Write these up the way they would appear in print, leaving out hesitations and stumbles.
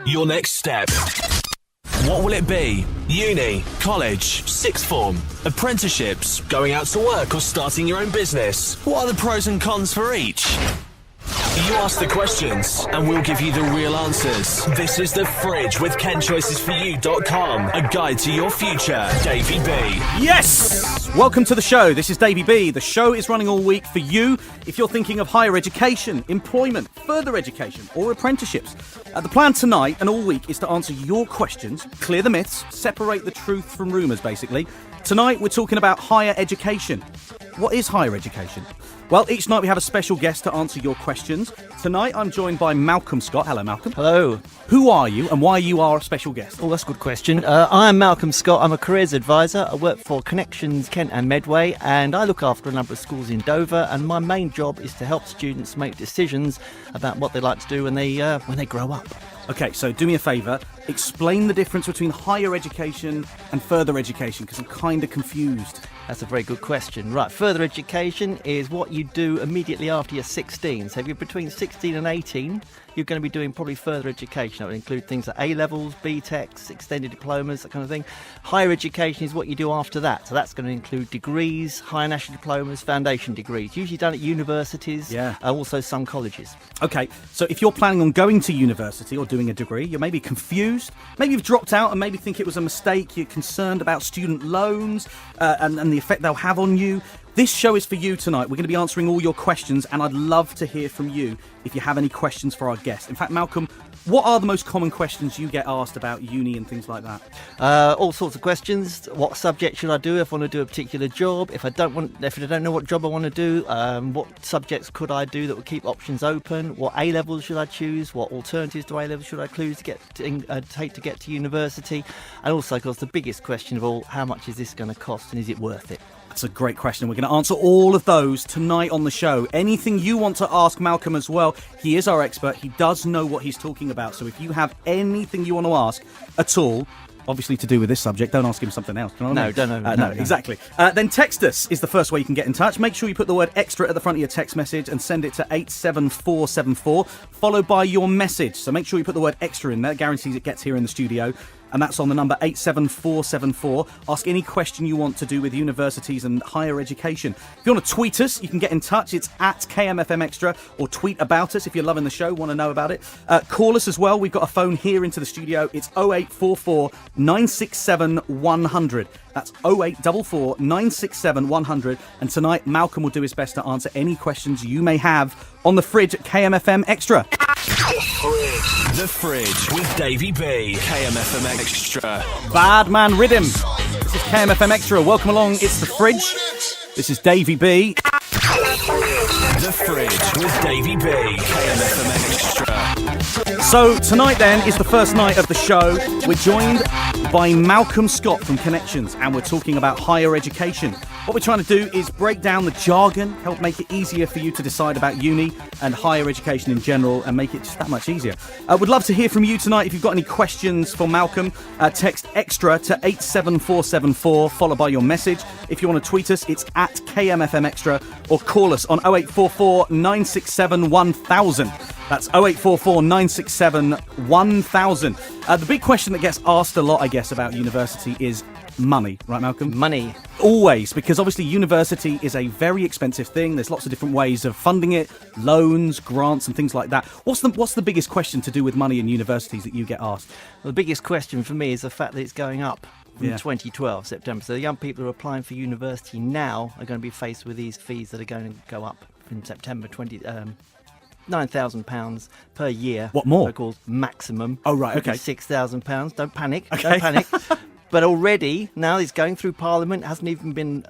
Your next step. What will it be? Uni, college, sixth form, apprenticeships, going out to work or starting your own business? What are the pros and cons for each? You ask the questions, and we'll give you the real answers. This is The Fridge with KenChoicesForYou.com, a guide to your future. Davey B. Yes! Welcome to the show. This is Davey B. The show is running all week for you if you're thinking of higher education, employment, further education, or apprenticeships. The plan tonight and all week is to answer your questions, clear the myths, separate the truth from rumours, basically. Tonight, we're talking about higher education. What is higher education? Well, each night we have a special guest to answer your questions. Tonight, I'm joined by Malcolm Scott. Hello, Malcolm. Hello. Who are you and why you are a special guest? Oh, that's a good question. I'm Malcolm Scott. I'm a careers advisor. I work for Connections, Kent and Medway, and I look after a number of schools in Dover, and my main job is to help students make decisions about what they like to do when they grow up. Okay, so do me a favour, explain the difference between higher education and further education, because I'm kind of confused. That's a very good question. Right, further education is what you do immediately after you're 16. So if you're between 16 and 18, you're going to be doing probably further education. That would include things like A-levels, B-Techs, extended diplomas, that kind of thing. Higher education is what you do after that. So that's going to include degrees, higher national diplomas, foundation degrees, usually done at universities, also some colleges. Okay, so if you're planning on going to university or doing a degree, you're maybe confused, maybe you've dropped out and maybe think it was a mistake, you're concerned about student loans and the effect they'll have on you. This show is for you tonight. We're going to be answering all your questions, and I'd love to hear from you if you have any questions for our guest. In fact, Malcolm, what are the most common questions you get asked about uni and things like that? All sorts of questions. What subject should I do if I want to do a particular job? If I don't know what job I want to do, what subjects could I do that would keep options open? What A-levels should I choose? What alternatives to A-levels should I choose to take to get to university? And also, of course, the biggest question of all, how much is this going to cost and is it worth it? That's a great question. We're going to answer all of those tonight on the show. Anything you want to ask Malcolm as well, he is our expert. He does know what he's talking about. So if you have anything you want to ask at all, obviously to do with this subject, don't ask him something else. You know what I mean? No, exactly. Then text us is the first way you can get in touch. Make sure you put the word extra at the front of your text message and send it to 87474, followed by your message. So make sure you put the word extra in there. Guarantees it gets here in the studio. And that's on the number 87474. Ask any question you want to do with universities and higher education. If you want to tweet us, you can get in touch. It's at kmfmextra, or tweet about us if you're loving the show, want to know about it. Call us as well. We've got a phone here into the studio. It's 0844 967 100. That's 0844 967 100. And tonight, Malcolm will do his best to answer any questions you may have on The Fridge at KMFM Extra. The Fridge with Davey B. KMFM Extra. Bad Man Rhythm. This is KMFM Extra. Welcome along. It's The Fridge. This is Davey B. The Fridge with Davey B. KMFM Extra. So tonight then is the first night of the show. We're joined by Malcolm Scott from Connections, and we're talking about higher education. What we're trying to do is break down the jargon, help make it easier for you to decide about uni and higher education in general, and make it just that much easier. We'd love to hear from you tonight. If you've got any questions for Malcolm, text extra to 87474, followed by your message. If you want to tweet us, it's at kmfmextra, or call us on 0844 967 1000. That's 0844 967 1000. The big question that gets asked a lot, I guess, about university is money, right, Malcolm? Money. Always, because obviously university is a very expensive thing. There's lots of different ways of funding it, loans, grants and things like that. What's the biggest question to do with money in universities that you get asked? Well, the biggest question for me is the fact that it's going up from 2012, September. So the young people who are applying for university now are going to be faced with these fees that are going to go up in September £9,000 per year. What more? They're called maximum. Oh, right, okay. £6,000. Don't panic. Okay. Don't panic. But already now it's going through Parliament. Hasn't even been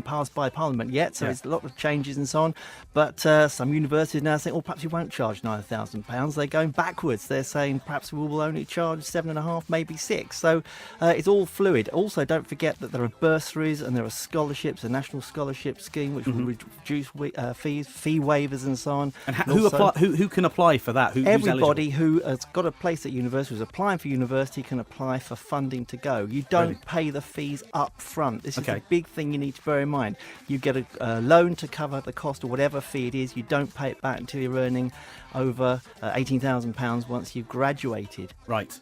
passed by Parliament yet. So there's a lot of changes and so on. But some universities now saying, perhaps we won't charge £9,000. They're going backwards. They're saying perhaps we will only charge 7.5, maybe 6. So it's all fluid. Also, don't forget that there are bursaries and there are scholarships, a national scholarship scheme which will reduce fees, fee waivers and so on. And who can apply for that? Everybody who has got a place at university, who's applying for university, can apply for funding to go. You don't pay the fees up front. This is a big thing you need to bear in mind. You get a loan to cover the cost of whatever fee it is. You don't pay it back until you're earning over £18,000 once you've graduated. Right.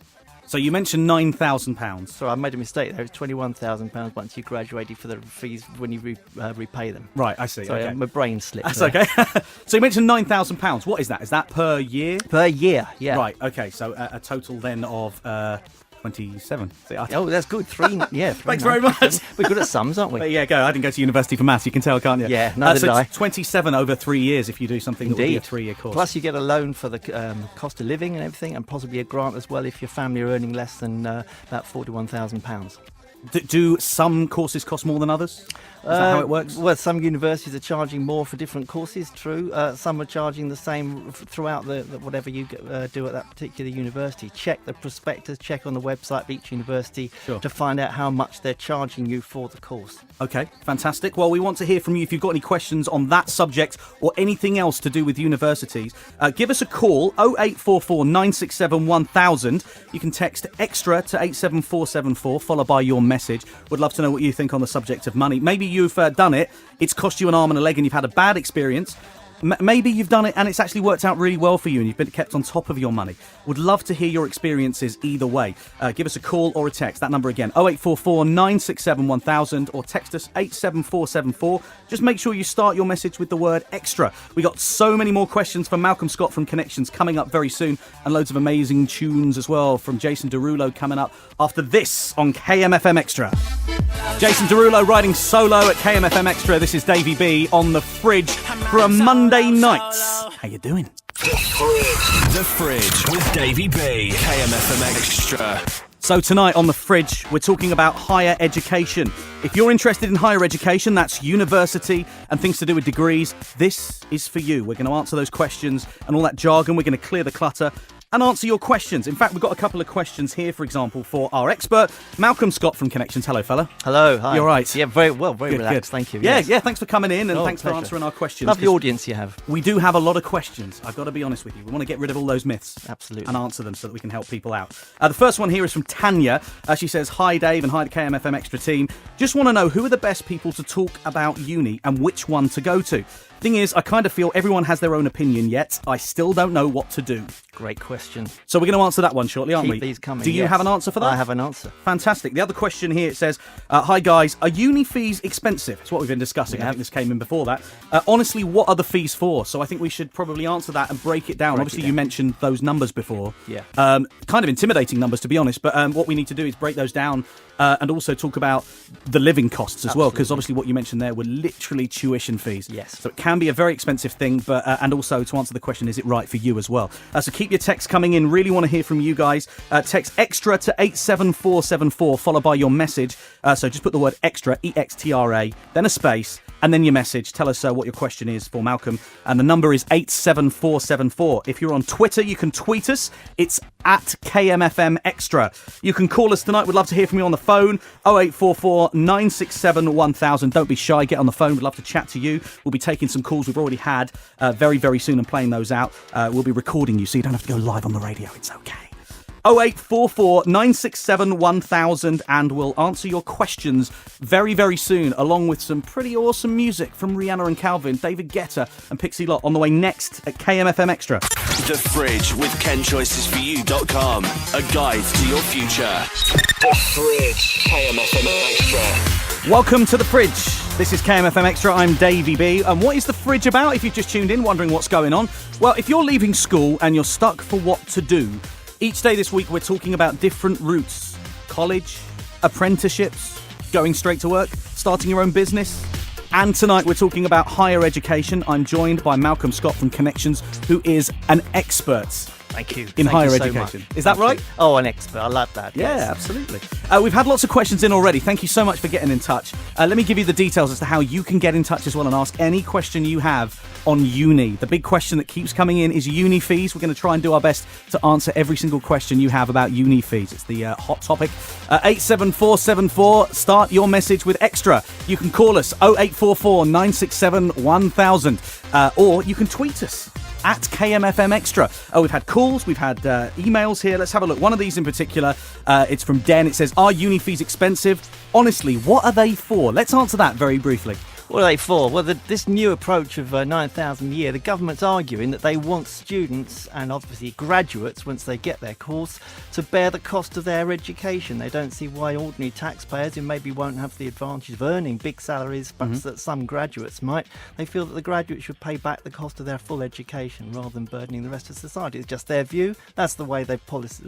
So you mentioned £9,000. Sorry, I made a mistake there. It's £21,000 once you graduated for the fees when you repay them. Right, I see. Sorry, my brain slipped. That's there. okay. So you mentioned £9,000. What is that? Is that per year? Per year, yeah. Right, okay. So a total then of 27. Oh, that's good. Three. Thanks very much. We're good at sums, aren't we? But yeah, go. I didn't go to university for maths. You can tell, can't you? Yeah, neither did I. It's 27 over 3 years if you do something that will be a 3-year course. Plus, you get a loan for the cost of living and everything, and possibly a grant as well if your family are earning less than about £41,000. Do some courses cost more than others? Is that how it works? Well, some universities are charging more for different courses, true. Some are charging the same throughout the whatever you do at that particular university. Check the prospectus, check on the website of each university to find out how much they're charging you for the course. Okay, fantastic. Well, we want to hear from you if you've got any questions on that subject or anything else to do with universities. Give us a call, 0844 967 1000. You can text extra to 87474, followed by your message. Would love to know what you think on the subject of money. Maybe you've done it, it's cost you an arm and a leg and you've had a bad experience. Maybe you've done it and it's actually worked out really well for you and you've been kept on top of your money. Would love to hear your experiences either way. Give us a call or a text. That number again, 0844 967 1000, or text us 87474. Just make sure you start your message with the word extra. We got so many more questions from Malcolm Scott from Connections coming up very soon, and loads of amazing tunes as well from Jason Derulo coming up after this on KMFM Extra. Jason Derulo riding solo at KMFM Extra. This is Davey B on the fridge for a Monday night. How you doing? The Fridge with Davey B. KMFM Extra. So tonight on The Fridge, we're talking about higher education. If you're interested in higher education, that's university and things to do with degrees, this is for you. We're going to answer those questions and all that jargon. We're going to clear the clutter and answer your questions. In fact, we've got a couple of questions here, for example, for our expert, Malcolm Scott from Connections. Hello, fella. Hello, hi. You all right? Yeah, very well, very good, relaxed, good. thank you. Yeah, yes. thanks for coming in and thanks pleasure. for answering our questions. Lovely audience you have. We do have a lot of questions, I've got to be honest with you. We want to get rid of all those myths. Absolutely. And answer them so that we can help people out. The first one here is from Tanya. She says, hi Dave and hi to KMFM Extra team. Just want to know who are the best people to talk about uni and which one to go to. Thing is, I kind of feel everyone has their own opinion, yet I still don't know what to do. Great question. So we're going to answer that one shortly, aren't we? Keep these coming. Do you have an answer for that? I have an answer. Fantastic. The other question here, it says, hi guys, are uni fees expensive? It's what we've been discussing. I think this came in before that. Honestly, what are the fees for? So I think we should probably answer that and break it down. Obviously, you mentioned those numbers before. Yeah. Kind of intimidating numbers, to be honest. But what we need to do is break those down and also talk about the living costs as well, because obviously what you mentioned there were literally tuition fees. Yes. So it can be a very expensive thing, but and also to answer the question, is it right for you as well? So keep your texts coming in. Really want to hear from you guys. Text extra to 87474, followed by your message. So just put the word extra, EXTRA, then a space, and then your message. Tell us what your question is for Malcolm. And the number is 87474. If you're on Twitter, you can tweet us. It's at KMFM Extra. You can call us tonight. We'd love to hear from you on the phone. 0844 967 1000. Don't be shy. Get on the phone. We'd love to chat to you. We'll be taking some calls we've already had very, very soon and playing those out. We'll be recording you so you don't have to go live on the radio. It's okay. 0844 967 1000, and we'll answer your questions very, very soon, along with some pretty awesome music from Rihanna and Calvin, David Guetta and Pixie Lott on the way next at KMFM Extra. The Fridge with KenChoicesForYou.com. A guide to your future. The Fridge, KMFM Extra. Welcome to The Fridge. This is KMFM Extra. I'm Davey B. And what is The Fridge about, if you've just tuned in, wondering what's going on? Well, if you're leaving school and you're stuck for what to do, each day this week we're talking about different routes. College, apprenticeships, going straight to work, starting your own business. And tonight we're talking about higher education. I'm joined by Malcolm Scott from Connections, who is an expert. Thank you. In higher so education. Much. Is that right? Oh, an expert. I love that. Yeah, yes. absolutely. We've had lots of questions in already. Thank you so much for getting in touch. Let me give you the details as to how you can get in touch as well and ask any question you have on uni. The big question that keeps coming in is uni fees. We're going to try and do our best to answer every single question you have about uni fees. It's the hot topic. 87474. Start your message with extra. You can call us 0844 967 1000, or you can tweet us at kmfmextra. We've had calls, we've had emails here. Let's have a look. One of these in particular, it's from Den. It says, are uni fees expensive? Honestly, what are they for? Let's answer that very briefly. What are they for? Well, this new approach of 9,000 a year, the government's arguing that they want students and obviously graduates, once they get their course, to bear the cost of their education. They don't see why ordinary taxpayers, who maybe won't have the advantage of earning big salaries, perhaps that some graduates might, they feel that the graduates should pay back the cost of their full education rather than burdening the rest of society. It's just their view. That's the way they've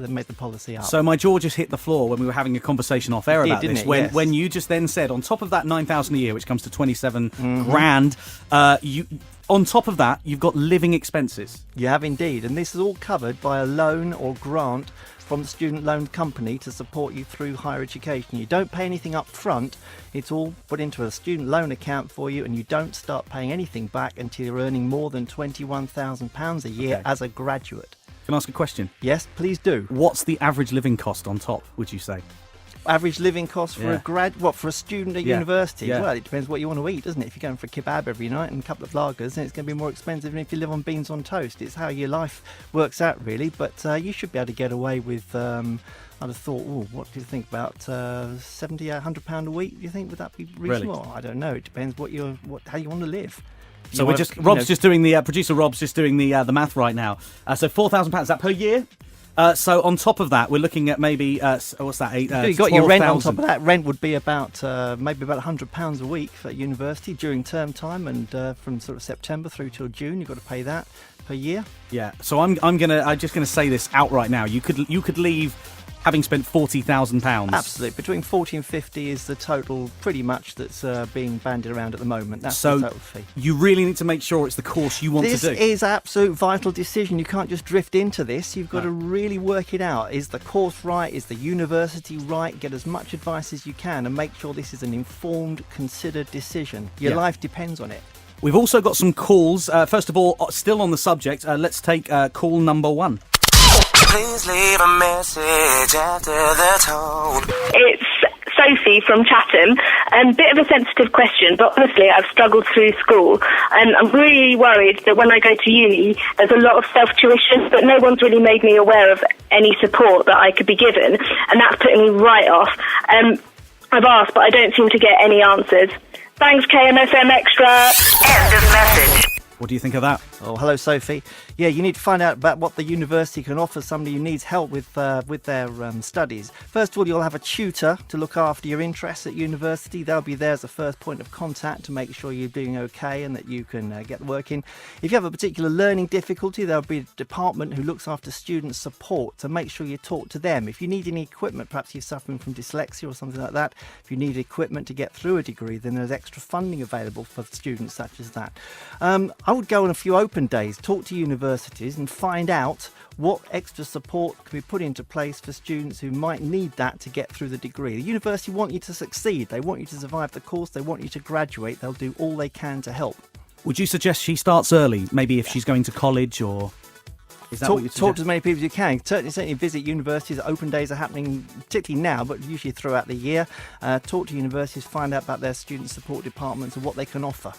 made the policy up. So my jaw just hit the floor when we were having a conversation off air about this. When you just then said, on top of that 9,000 a year, which comes to 27 grand, on top of that, you've got living expenses. You have indeed, and this is all covered by a loan or grant from the student loan company to support you through higher education. You don't pay anything up front. It's all put into a student loan account for you, and you don't start paying anything back until you're earning more than £21,000 a year as a graduate. Can I ask a question? Yes, please do. What's the average living cost on top, would you say? Average living cost for for a student at university? Yeah. Well, it depends what you want to eat, doesn't it? If you're going for a kebab every night and a couple of lagers, then it's going to be more expensive than if you live on beans on toast. It's how your life works out, really. But you should be able to get away with, I'd have thought, what do you think, about £70, £100 a week? Do you think, would that be reasonable? Really? I don't know. It depends how you want to live. So Rob's just doing the producer Rob's just doing the math right now. So £4,000, is that per year? So on top of that, we're looking at maybe what's that? You got your rent on top of that. Rent would be about maybe about £100 a week for university during term time, and from sort of September through till June, you've got to pay that per year. Yeah. So I'm just gonna say this out right now. You could leave having spent £40,000. Absolutely. Between 40 and 50 is the total, pretty much, that's being bandied around at the moment. That's so the total fee. You really need to make sure it's the course you want to do. This is absolute vital decision. You can't just drift into this. You've got to really work it out. Is the course right? Is the university right? Get as much advice as you can and make sure this is an informed, considered decision. Your life depends on it. We've also got some calls. First of all, still on the subject, let's take call number 1. Please leave a message after the tone. It's Sophie from Chatham. Bit of a sensitive question, but honestly, I've struggled through school, and I'm really worried that when I go to uni, there's a lot of self-tuition, but no one's really made me aware of any support that I could be given, and that's putting me right off. I've asked, but I don't seem to get any answers. Thanks, KMFM Extra. End of message. What do you think of that? Oh, hello, Sophie. Yeah, you need to find out about what the university can offer somebody who needs help with their studies. First of all, you'll have a tutor to look after your interests at university. They'll be there as a first point of contact to make sure you're doing okay and that you can get working. If you have a particular learning difficulty, there'll be a department who looks after student support to make sure you talk to them. If you need any equipment, perhaps you're suffering from dyslexia or something like that, if you need equipment to get through a degree, then there's extra funding available for students such as that. I would go on a few open days, talk to universities and find out what extra support can be put into place for students who might need that to get through the degree. The university want you to succeed. They want you to survive the course. They want you to graduate. They'll do all they can to help. Would you suggest she starts early? Maybe if she's going to college, or is that what you talk to as many people as you can. Certainly visit universities. Open days are happening particularly now, but usually throughout the year. Talk to universities, find out about their student support departments and what they can offer.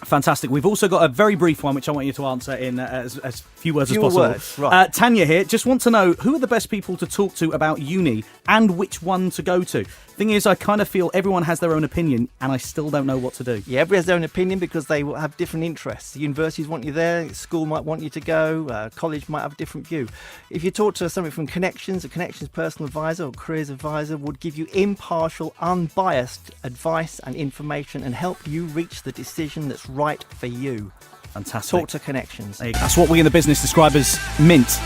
Fantastic. We've also got a very brief one, which I want you to answer in as few words as possible. Words, right. Tanya here, just want to know who are the best people to talk to about uni and which one to go to. Thing is, I kind of feel everyone has their own opinion and I still don't know what to do. Yeah, everybody has their own opinion because they will have different interests. The universities want you there, school might want you to go, college might have a different view. If you talk to somebody from Connections, a Connections personal advisor or careers advisor would give you impartial, unbiased advice and information and help you reach the decision that's right for you. Fantastic. Talk to Connections. That's what we in the business describe as mint.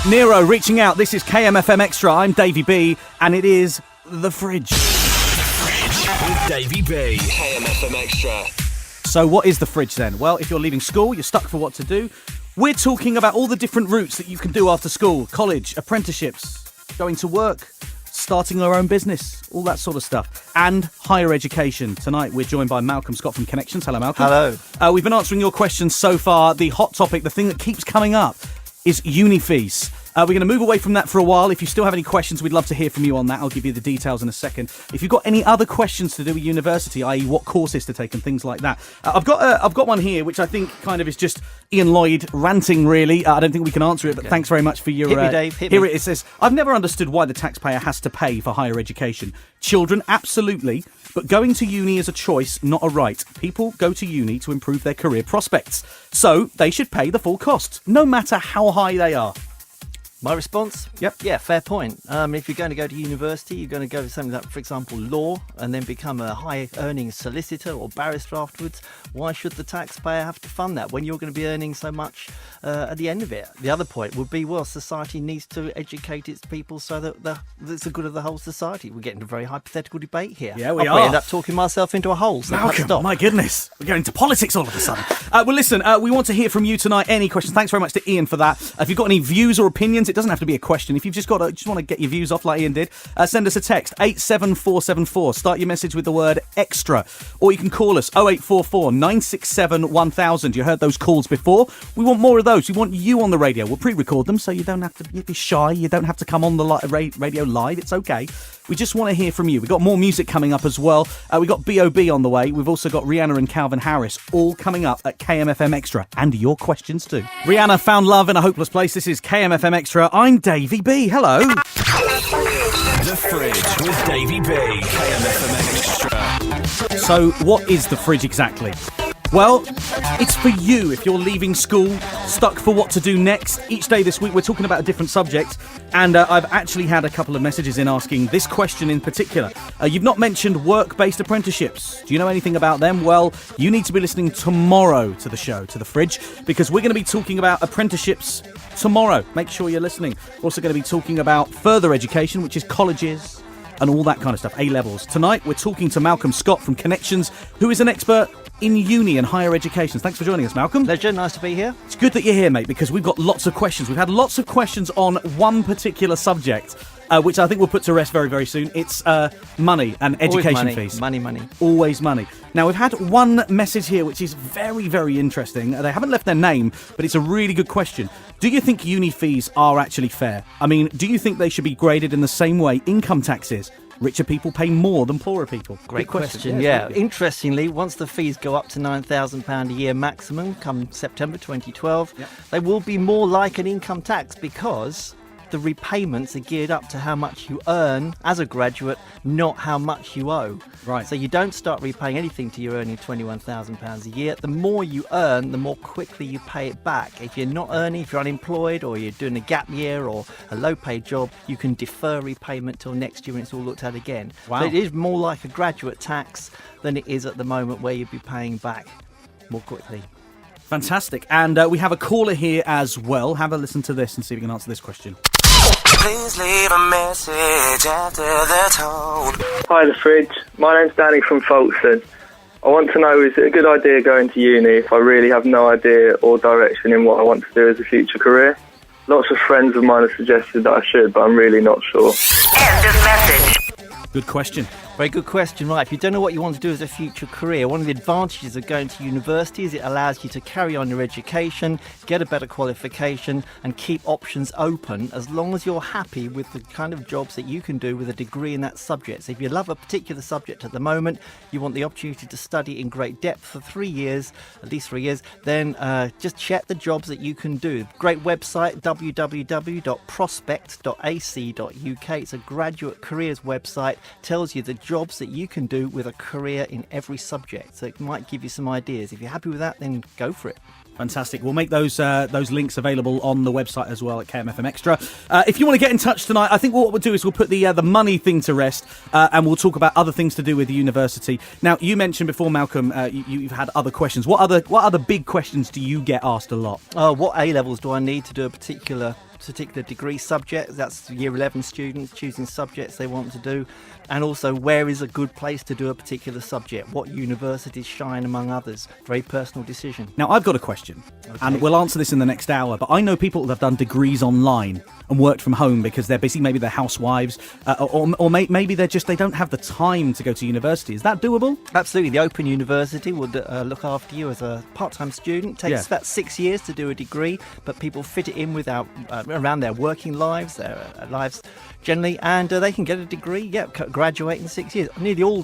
Nero reaching out. This is KMFM Extra. I'm Davey B, and it is The Fridge. With Davey B. KMFM Extra. So what is The Fridge then? Well, if you're leaving school, you're stuck for what to do. We're talking about all the different routes that you can do after school. College, apprenticeships, going to work, starting our own business, all that sort of stuff. And higher education. Tonight, we're joined by Malcolm Scott from Connections. Hello, Malcolm. Hello. We've been answering your questions so far. The hot topic, the thing that keeps coming up, is uni fees. We're going to move away from that for a while. If you still have any questions, we'd love to hear from you on that. I'll give you the details in a second. If you've got any other questions to do with university, i.e. what courses to take and things like that, I've got one here which I think kind of is just Ian Lloyd ranting, really. I don't think we can answer it, but thanks very much for your... Hit me, Dave, hit here me. it says, I've never understood why the taxpayer has to pay for higher education. Children, absolutely, but going to uni is a choice, not a right. People go to uni to improve their career prospects, so they should pay the full cost, no matter how high they are. My response? Yep. Yeah, fair point. If you're going to go to university, you're going to go to something like, for example, law, and then become a high-earning solicitor or barrister afterwards. Why should the taxpayer have to fund that when you're going to be earning so much at the end of it? The other point would be, well, society needs to educate its people so that it's the good of the whole society. We're getting a very hypothetical debate here. Yeah, we I'll are. end up talking myself into a hole, so Malcolm, stop. my goodness, we're going to politics all of a sudden. Well, listen, we want to hear from you tonight. Any questions? Thanks very much to Ian for that. If you've got any views or opinions, it doesn't have to be a question. If you've just want to get your views off like Ian did, send us a text 87474. Start your message with the word extra, or you can call us 0844 967 1000. You heard those calls before. We want more of those. We want you on the radio. We'll pre-record them so you don't have to be shy. You don't have to come on the radio live. It's okay. We just want to hear from you. We've got more music coming up as well. We've got B.O.B. on the way. We've also got Rihanna and Calvin Harris all coming up at KMFM Extra. And your questions too. Rihanna found love in a hopeless place. This is KMFM Extra. I'm Davey B. Hello. The Fridge with Davey B. KMFM Extra. So what is the fridge exactly? Well, it's for you if you're leaving school, stuck for what to do next. Each day this week we're talking about a different subject, and I've actually had a couple of messages in asking this question in particular. You've not mentioned work-based apprenticeships. Do you know anything about them? Well, you need to be listening tomorrow to the show, to The Fridge, because we're going to be talking about apprenticeships tomorrow. Make sure you're listening. We're also going to be talking about further education, which is colleges and all that kind of stuff, A-levels. Tonight, we're talking to Malcolm Scott from Connections, who is an expert in uni and higher education. Thanks for joining us, Malcolm. Pleasure, nice to be here. It's good that you're here, mate, because we've got lots of questions. We've had lots of questions on one particular subject, which I think we'll put to rest very, very soon. It's money and education fees. Money. Always money. Now, we've had one message here which is very, very interesting. They haven't left their name, but it's a really good question. Do you think uni fees are actually fair? I mean, do you think they should be graded in the same way income tax is? Richer people pay more than poorer people. Great question. Yeah. Interestingly, once the fees go up to £9,000 a year maximum come September 2012, they will be more like an income tax because the repayments are geared up to how much you earn as a graduate, not how much you owe. Right. So you don't start repaying anything till you're earning £21,000 a year. The more you earn, the more quickly you pay it back. If you're not earning, if you're unemployed or you're doing a gap year or a low-paid job, you can defer repayment till next year when it's all looked at again. Wow. So it is more like a graduate tax than it is at the moment where you'd be paying back more quickly. Fantastic. And we have a caller here as well. Have a listen to this and see if we can answer this question. Please leave a message after the tone. Hi, The Fridge. My name's Danny from Folkestone. I want to know, is it a good idea going to uni if I really have no idea or direction in what I want to do as a future career? Lots of friends of mine have suggested that I should, but I'm really not sure. End of message. Good question. Very good question. Right, if you don't know what you want to do as a future career, one of the advantages of going to university is it allows you to carry on your education, get a better qualification and keep options open as long as you're happy with the kind of jobs that you can do with a degree in that subject. So if you love a particular subject at the moment, you want the opportunity to study in great depth for 3 years, at least 3 years, then just check the jobs that you can do. Great website, www.prospect.ac.uk. It's a graduate careers website, tells you the jobs that you can do with a career in every subject. So it might give you some ideas. If you're happy with that, then go for it. Fantastic. We'll make those links available on the website as well at KMFM Extra. If you want to get in touch tonight, I think what we'll do is we'll put the money thing to rest and we'll talk about other things to do with the university. Now, you mentioned before, Malcolm, you've had other questions. What other big questions do you get asked a lot? What A-levels do I need to do a particular degree subject? That's year 11 students choosing subjects they want to do. And also, where is a good place to do a particular subject? What universities shine among others? Very personal decision. Now, I've got a question, and we'll answer this in the next hour, but I know people that have done degrees online, and worked from home because they're busy, maybe they're housewives, or maybe they don't have the time to go to university. Is that doable? Absolutely. The Open University would look after you as a part-time student. Takes about 6 years to do a degree, but people fit it in without around their working lives, their lives generally, and they can get a degree, graduate in 6 years. Nearly all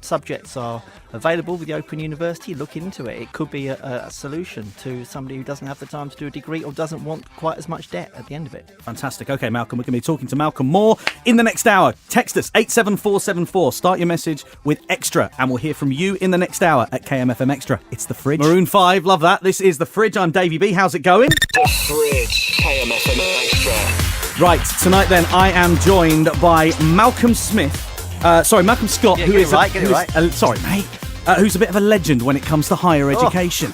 subjects are available with the Open University. Look into it. It could be a solution to somebody who doesn't have the time to do a degree or doesn't want quite as much debt at the end of it. Fantastic. Okay, Malcolm, we're going to be talking to Malcolm more in the next hour. Text us 87474. Start your message with extra, and we'll hear from you in the next hour at KMFM Extra. It's The Fridge. Maroon 5, love that. This is The Fridge. I'm Davey B. How's it going? The Fridge, KMFM Extra. Right, tonight then I am joined by Malcolm Malcolm Scott, Get it right. Sorry, mate. Who's a bit of a legend when it comes to higher education.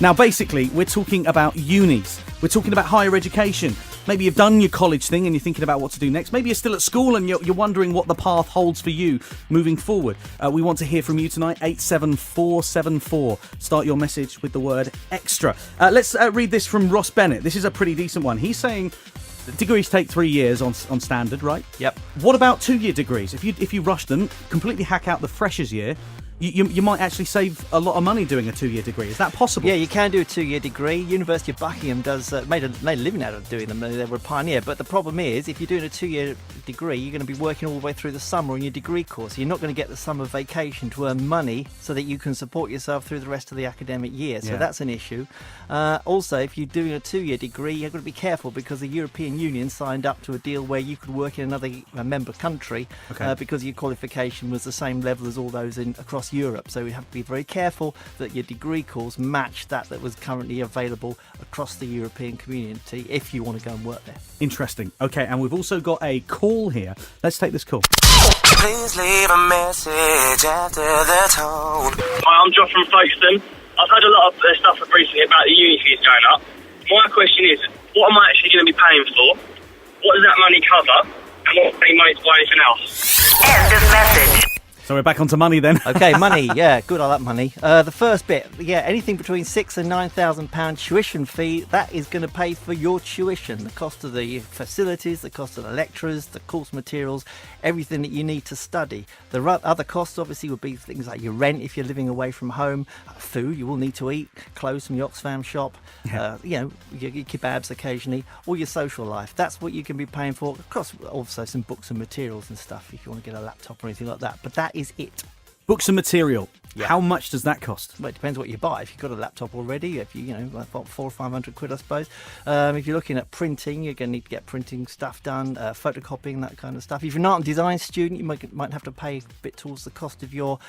Now, basically, we're talking about unis. We're talking about higher education. Maybe you've done your college thing and you're thinking about what to do next. Maybe you're still at school and you're wondering what the path holds for you moving forward. We want to hear from you tonight, 87474. Start your message with the word extra. Let's read this from Ross Bennett. This is a pretty decent one. He's saying degrees take 3 years on standard, right? Yep. What about 2-year degrees? If you rush them, completely hack out the freshers year, you might actually save a lot of money doing a 2-year degree. Is that possible? Yeah, you can do a 2-year degree. University of Buckingham made a living out of doing them. They were a pioneer. But the problem is, if you're doing a 2-year degree, you're going to be working all the way through the summer on your degree course. You're not going to get the summer vacation to earn money so that you can support yourself through the rest of the academic year. So that's an issue. Also, if you're doing a 2-year degree, you've got to be careful because the European Union signed up to a deal where you could work in another member country because your qualification was the same level as all those across Europe. So we have to be very careful that your degree course match that was currently available across the European community if you want to go and work there. Interesting. Okay, and we've also got a call here. Let's take this call. Please leave a message after the tone. Hi, I'm Josh from Folkestone. I've heard a lot of stuff recently about the uni fees going up. My question is, what am I actually going to be paying for? What does that money cover? And what money to buy anything else? End of message. So we're back onto money then. Okay, money. Yeah, good. I like money. The first bit, anything between £6,000 and £9,000 tuition fee, that is going to pay for your tuition. The cost of the facilities, the cost of the lecturers, the course materials, everything that you need to study. The other costs obviously would be things like your rent if you're living away from home, food you will need to eat, clothes from the Oxfam shop, your kebabs occasionally, or your social life. That's what you can be paying for. Of course, also some books and materials and stuff if you want to get a laptop or anything like that. But that is it. Books and material. Yeah. How much does that cost? Well, it depends what you buy. If you've got a laptop already, if like about £400 or £500, I suppose. If you're looking at printing, you're going to need to get printing stuff done, photocopying, that kind of stuff. If you're not a design student, you might have to pay a bit towards the cost of your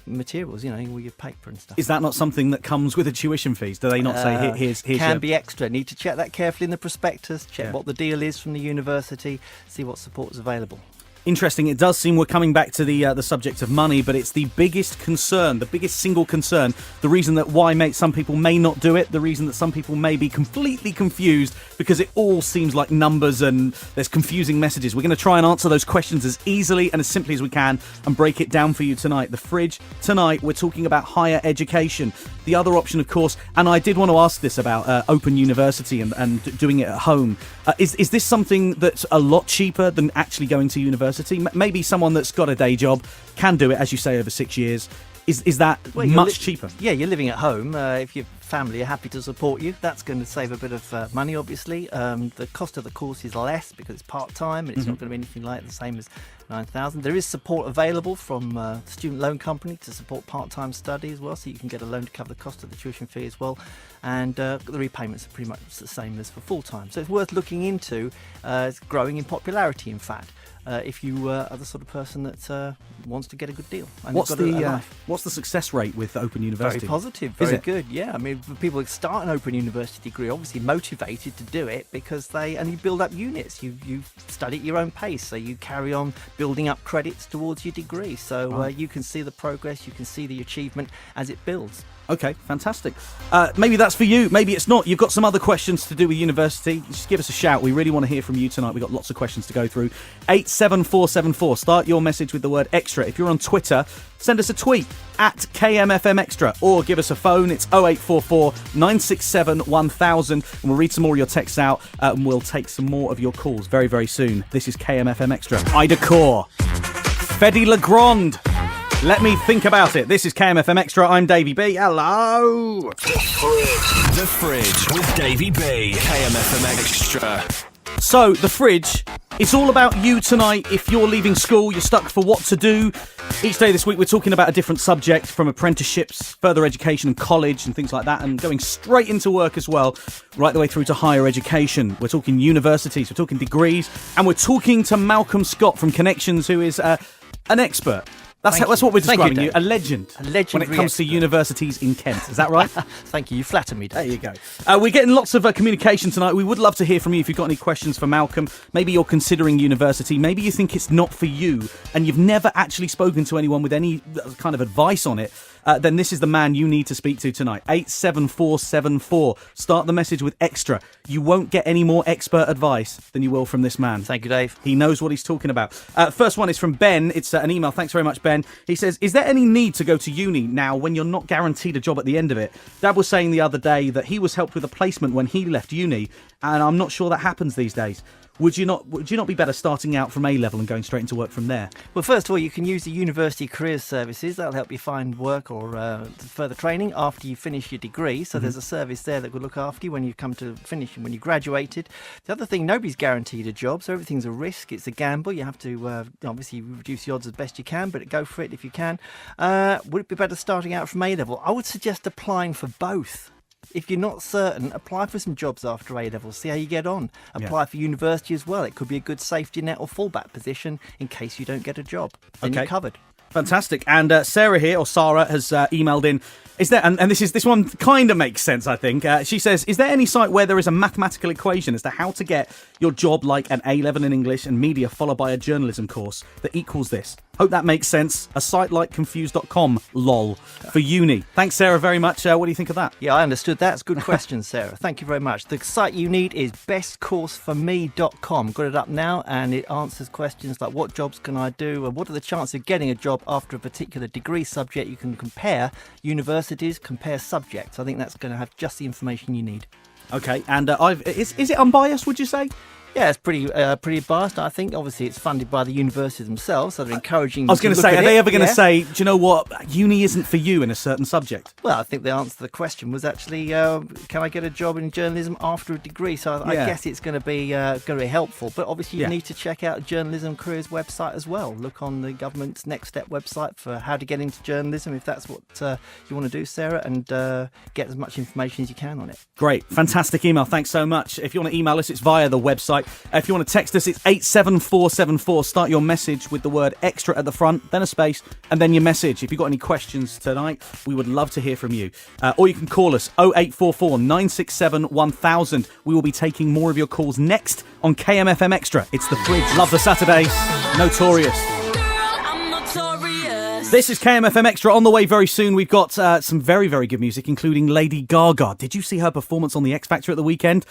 materials, all your paper and stuff. Is that not something that comes with a tuition fees? Do they not say here's can be extra? Need to check that carefully in the prospectus. Check what the deal is from the university. See what support is available. Interesting. It does seem we're coming back to the subject of money, but it's the biggest concern, the biggest single concern, the reason that some people may not do it, the reason that some people may be completely confused because it all seems like numbers and there's confusing messages. We're going to try and answer those questions as easily and as simply as we can and break it down for you tonight. The Fridge. Tonight, we're talking about higher education. The other option, of course, and I did want to ask this about Open University and doing it at home. Is this something that's a lot cheaper than actually going to university? Maybe someone that's got a day job can do it, as you say, over 6 years. Is that much cheaper? Yeah, you're living at home. If your family are happy to support you, that's going to save a bit of money, obviously. The cost of the course is less because it's part-time and it's not going to be anything like the same as £9,000. There is support available from the Student Loan Company to support part-time study as well, so you can get a loan to cover the cost of the tuition fee as well. And the repayments are pretty much the same as for full-time. So it's worth looking into. It's growing in popularity, in fact. If you are the sort of person that wants to get a good deal. And what's the success rate with Open University? Very positive, very good. Yeah, I mean, people that start an Open University degree obviously motivated to do it because you build up units. You study at your own pace, so you carry on building up credits towards your degree. So you can see the progress, you can see the achievement as it builds. Okay, fantastic. Maybe that's for you. Maybe it's not. You've got some other questions to do with university. Just give us a shout. We really want to hear from you tonight. We've got lots of questions to go through. 87474. Start your message with the word extra. If you're on Twitter, send us a tweet at kmfmextra or give us a phone. It's 0844 967 1000 and we'll read some more of your texts out and we'll take some more of your calls very, very soon. This is KMFM Extra. Ida Core. Fedi Legrand. Let me think about it. This is KMFM Extra. I'm Davey B. Hello. The Fridge with Davey B. KMFM Extra. So, The Fridge, it's all about you tonight. If you're leaving school, you're stuck for what to do. Each day this week, we're talking about a different subject, from apprenticeships, further education and college and things like that, and going straight into work as well, right the way through to higher education. We're talking universities, we're talking degrees, and we're talking to Malcolm Scott from Connections, who is an expert. That's what we're describing you. A legend when it comes to universities in Kent. Is that right? Thank you. You flatter me, Dave. There you go. We're getting lots of communication tonight. We would love to hear from you if you've got any questions for Malcolm. Maybe you're considering university. Maybe you think it's not for you and you've never actually spoken to anyone with any kind of advice on it. Then this is the man you need to speak to tonight. 87474. Start the message with extra. You won't get any more expert advice than you will from this man. Thank you, Dave. He knows what he's talking about. First one is from Ben. It's an email. Thanks very much, Ben. He says, is there any need to go to uni now when you're not guaranteed a job at the end of it? Dad was saying the other day that he was helped with a placement when he left uni, and I'm not sure that happens these days. Would you not be better starting out from A level and going straight into work from there? Well, first of all, you can use the University Careers Services. That'll help you find work or further training after you finish your degree. So there's a service there that will look after you when you come to finish and when you graduated. The other thing, nobody's guaranteed a job, so everything's a risk. It's a gamble. You have to obviously reduce the odds as best you can, but go for it if you can. Would it be better starting out from A level? I would suggest applying for both. If you're not certain, apply for some jobs after A-level, see how you get on. Apply for university as well. It could be a good safety net or fallback position in case you don't get a job. Then you're covered. Fantastic. And Sarah here, or Sarah, has emailed in. Is there, and this one kind of makes sense, I think. She says, is there any site where there is a mathematical equation as to how to get your job like an A-level in English and media followed by a journalism course that equals this? Hope that makes sense. A site like confused.com, lol, for uni. Thanks, Sarah, very much. What do you think of that? Yeah, I understood that. It's a good question, Sarah. Thank you very much. The site you need is bestcourseforme.com. Got it up now, and it answers questions like what jobs can I do, and what are the chances of getting a job after a particular degree subject. You can compare universities, compare subjects. I think that's going to have just the information you need. Okay, and is it unbiased, would you say? Yeah, it's pretty biased, I think. Obviously, it's funded by the universities themselves, so they're encouraging. I was going to say, are they ever going to say, do you know what, uni isn't for you in a certain subject? Well, I think the answer to the question was actually, can I get a job in journalism after a degree? So I guess it's going to be helpful. But obviously, you need to check out Journalism Careers website as well. Look on the government's Next Step website for how to get into journalism, if that's what you want to do, Sarah, and get as much information as you can on it. Great, fantastic email. Thanks so much. If you want to email us, it's via the website. If you want to text us, it's 87474. Start your message with the word extra at the front, then a space, and then your message. If you've got any questions tonight, we would love to hear from you. Or you can call us 0844 967 1000. We will be taking more of your calls next on KMFM Extra. It's The Fridge. Love the Saturdays. Notorious. This is KMFM Extra. On the way very soon, we've got some very, very good music, including Lady Gaga. Did you see her performance on the X Factor at the weekend?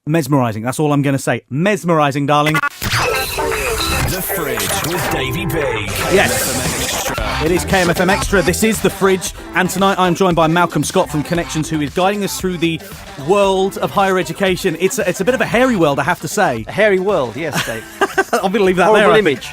Mesmerising, that's all I'm going to say. Mesmerising, darling. The Fridge with Davey B. Yes, it is KMFM Extra. This is The Fridge, and tonight I'm joined by Malcolm Scott from Connections, who is guiding us through the world of higher education. It's a bit of a hairy world, I have to say. A hairy world, yes, Dave. I'm going to leave that horrible there. Image.